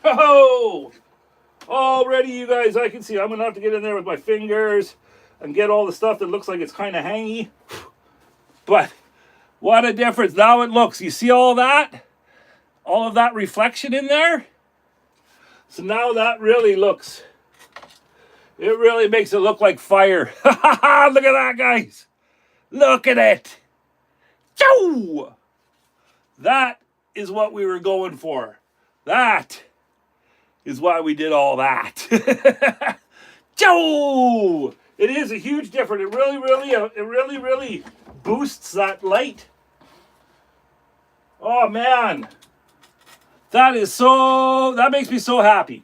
Oh, already, you guys, I can see I'm going to have to get in there with my fingers and get all the stuff that looks like it's kind of hangy. But what a difference. Now it looks. You see all that? All of that reflection in there? So now that really looks, it really makes it look like fire. Look at that, guys. Look at it. Chow! That is what we were going for. That is why we did all that. Chow! It is a huge difference. It really boosts that light. Oh man. That makes me so happy.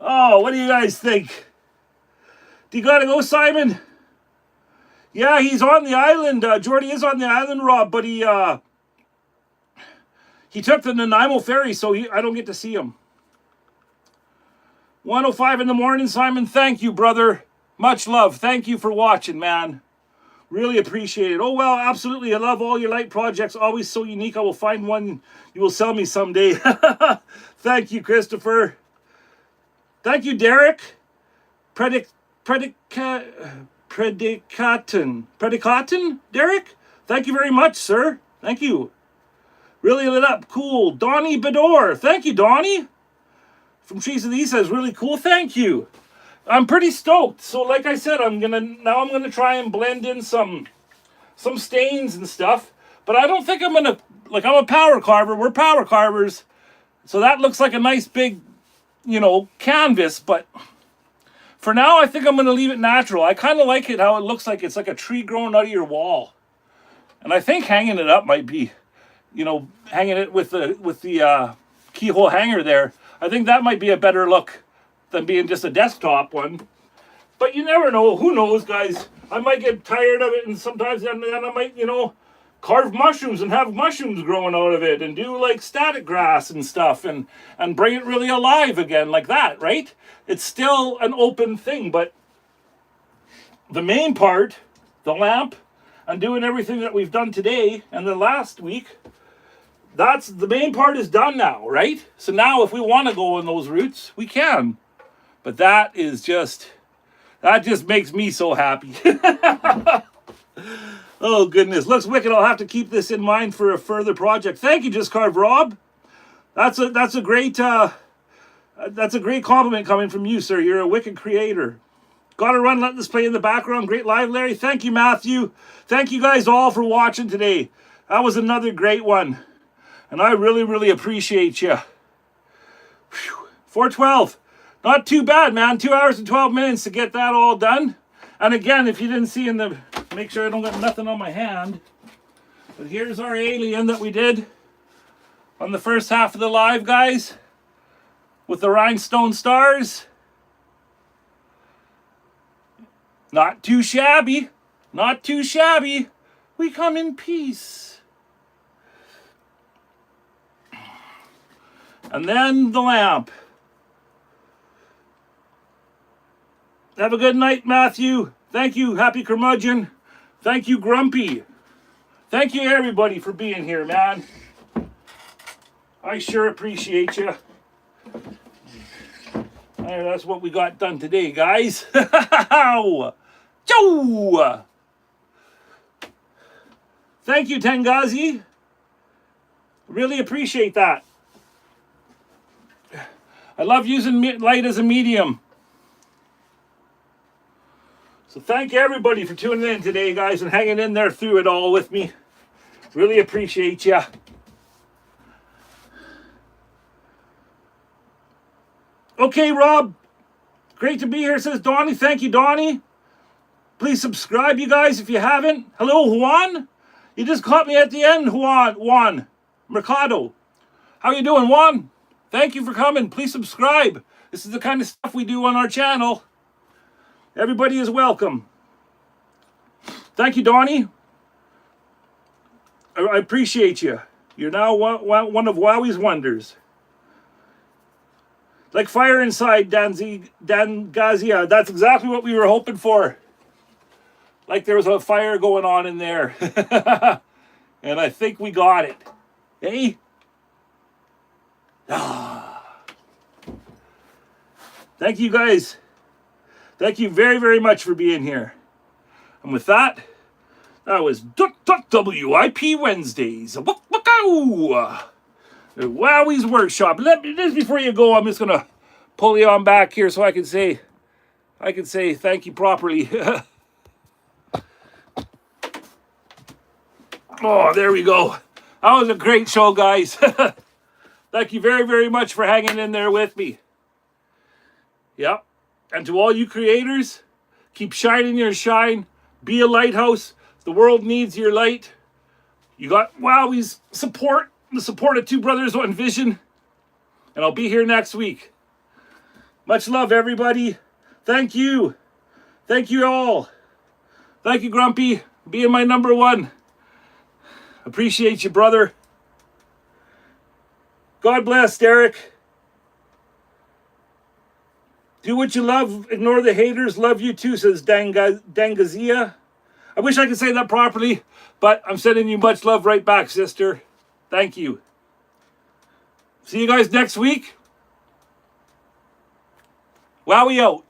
Oh, what do you guys think? Do you gotta go, Simon? Yeah, he's on the island. Jordy is on the island, Rob, but he took the Nanaimo ferry, so I don't get to see him. 1:05 in the morning, Simon. Thank you, brother. Much love. Thank you for watching, man. Really appreciate it. Oh, well, absolutely. I love all your light projects. Always so unique. I will find one you will sell me someday. Thank you, Christopher. Thank you, Derek. Predicatin, Derek? Thank you very much, sir. Thank you. Really lit up. Cool. Donnie Bedore. Thank you, Donnie. From Trees of the East says, really cool. Thank you. I'm pretty stoked. So like I said, I'm gonna try and blend in some stains and stuff. But I don't think I'm gonna, like, I'm a power carver. We're power carvers. So that looks like a nice big, canvas. But for now, I think I'm gonna leave it natural. I kind of like it how it looks like it's like a tree growing out of your wall. And I think hanging it up might be, hanging it with the keyhole hanger there. I think that might be a better look than being just a desktop one. But you never know. Who knows, guys? I might get tired of it, and sometimes then I might, carve mushrooms and have mushrooms growing out of it and do like static grass and stuff and bring it really alive again like that, right? It's still an open thing, but the main part, the lamp, and doing everything that we've done today and the last week, that's the main part is done now, right? So now if we want to go on those routes, we can. But that just makes me so happy. Oh goodness, looks wicked. I'll have to keep this in mind for a further project. Thank you, Just Carve Rob. That's a great compliment coming from you, sir. You're a wicked creator. Gotta run, let this play in the background. Great live, Larry. Thank you, Matthew. Thank you guys all for watching today. That was another great one. And I really appreciate you. 4:12. Not too bad, man. 2 hours and 12 minutes to get that all done. And again, if you didn't see make sure I don't got nothing on my hand. But here's our alien that we did on the first half of the live, guys. With the rhinestone stars. Not too shabby. Not too shabby. We come in peace. And then the lamp. Have a good night, Matthew. Thank you, Happy Curmudgeon. Thank you, Grumpy. Thank you, everybody, for being here, man. I sure appreciate you. That's what we got done today, guys. Joe! Thank you, Tengazi. Really appreciate that. I love using light as a medium. So thank everybody for tuning in today, guys, and hanging in there through it all with me. Really appreciate you. Okay, Rob. Great to be here, says Donnie. Thank you, Donnie. Please subscribe, you guys, if you haven't. Hello, Juan. You just caught me at the end, Juan. Mercado. How you doing, Juan? Thank you for coming. Please subscribe. This is the kind of stuff we do on our channel. Everybody is welcome. Thank you, Donnie. I appreciate you. You're now one of Wowwy'z wonders. Like fire inside, Dan Gazia. That's exactly what we were hoping for. Like there was a fire going on in there. And I think we got it. Hey? Thank you guys. Thank you very, very much for being here. And with that, that was WIP Wednesdays. Wowwy'z Workshop. Just before you go, I'm just gonna pull you on back here so I can say thank you properly. Oh, there we go. That was a great show, guys. Thank you very, very much for hanging in there with me. Yep. And to all you creators, keep shining your shine. Be a lighthouse. The world needs your light. You got Wowwy'z support, the support of Two Brothers, One Vision. And I'll be here next week. Much love, everybody. Thank you. Thank you all. Thank you, Grumpy, being my number one. Appreciate you, brother. God bless, Derek. Do what you love. Ignore the haters. Love you too, says Dangazia. I wish I could say that properly, but I'm sending you much love right back, sister. Thank you. See you guys next week. Wowie out.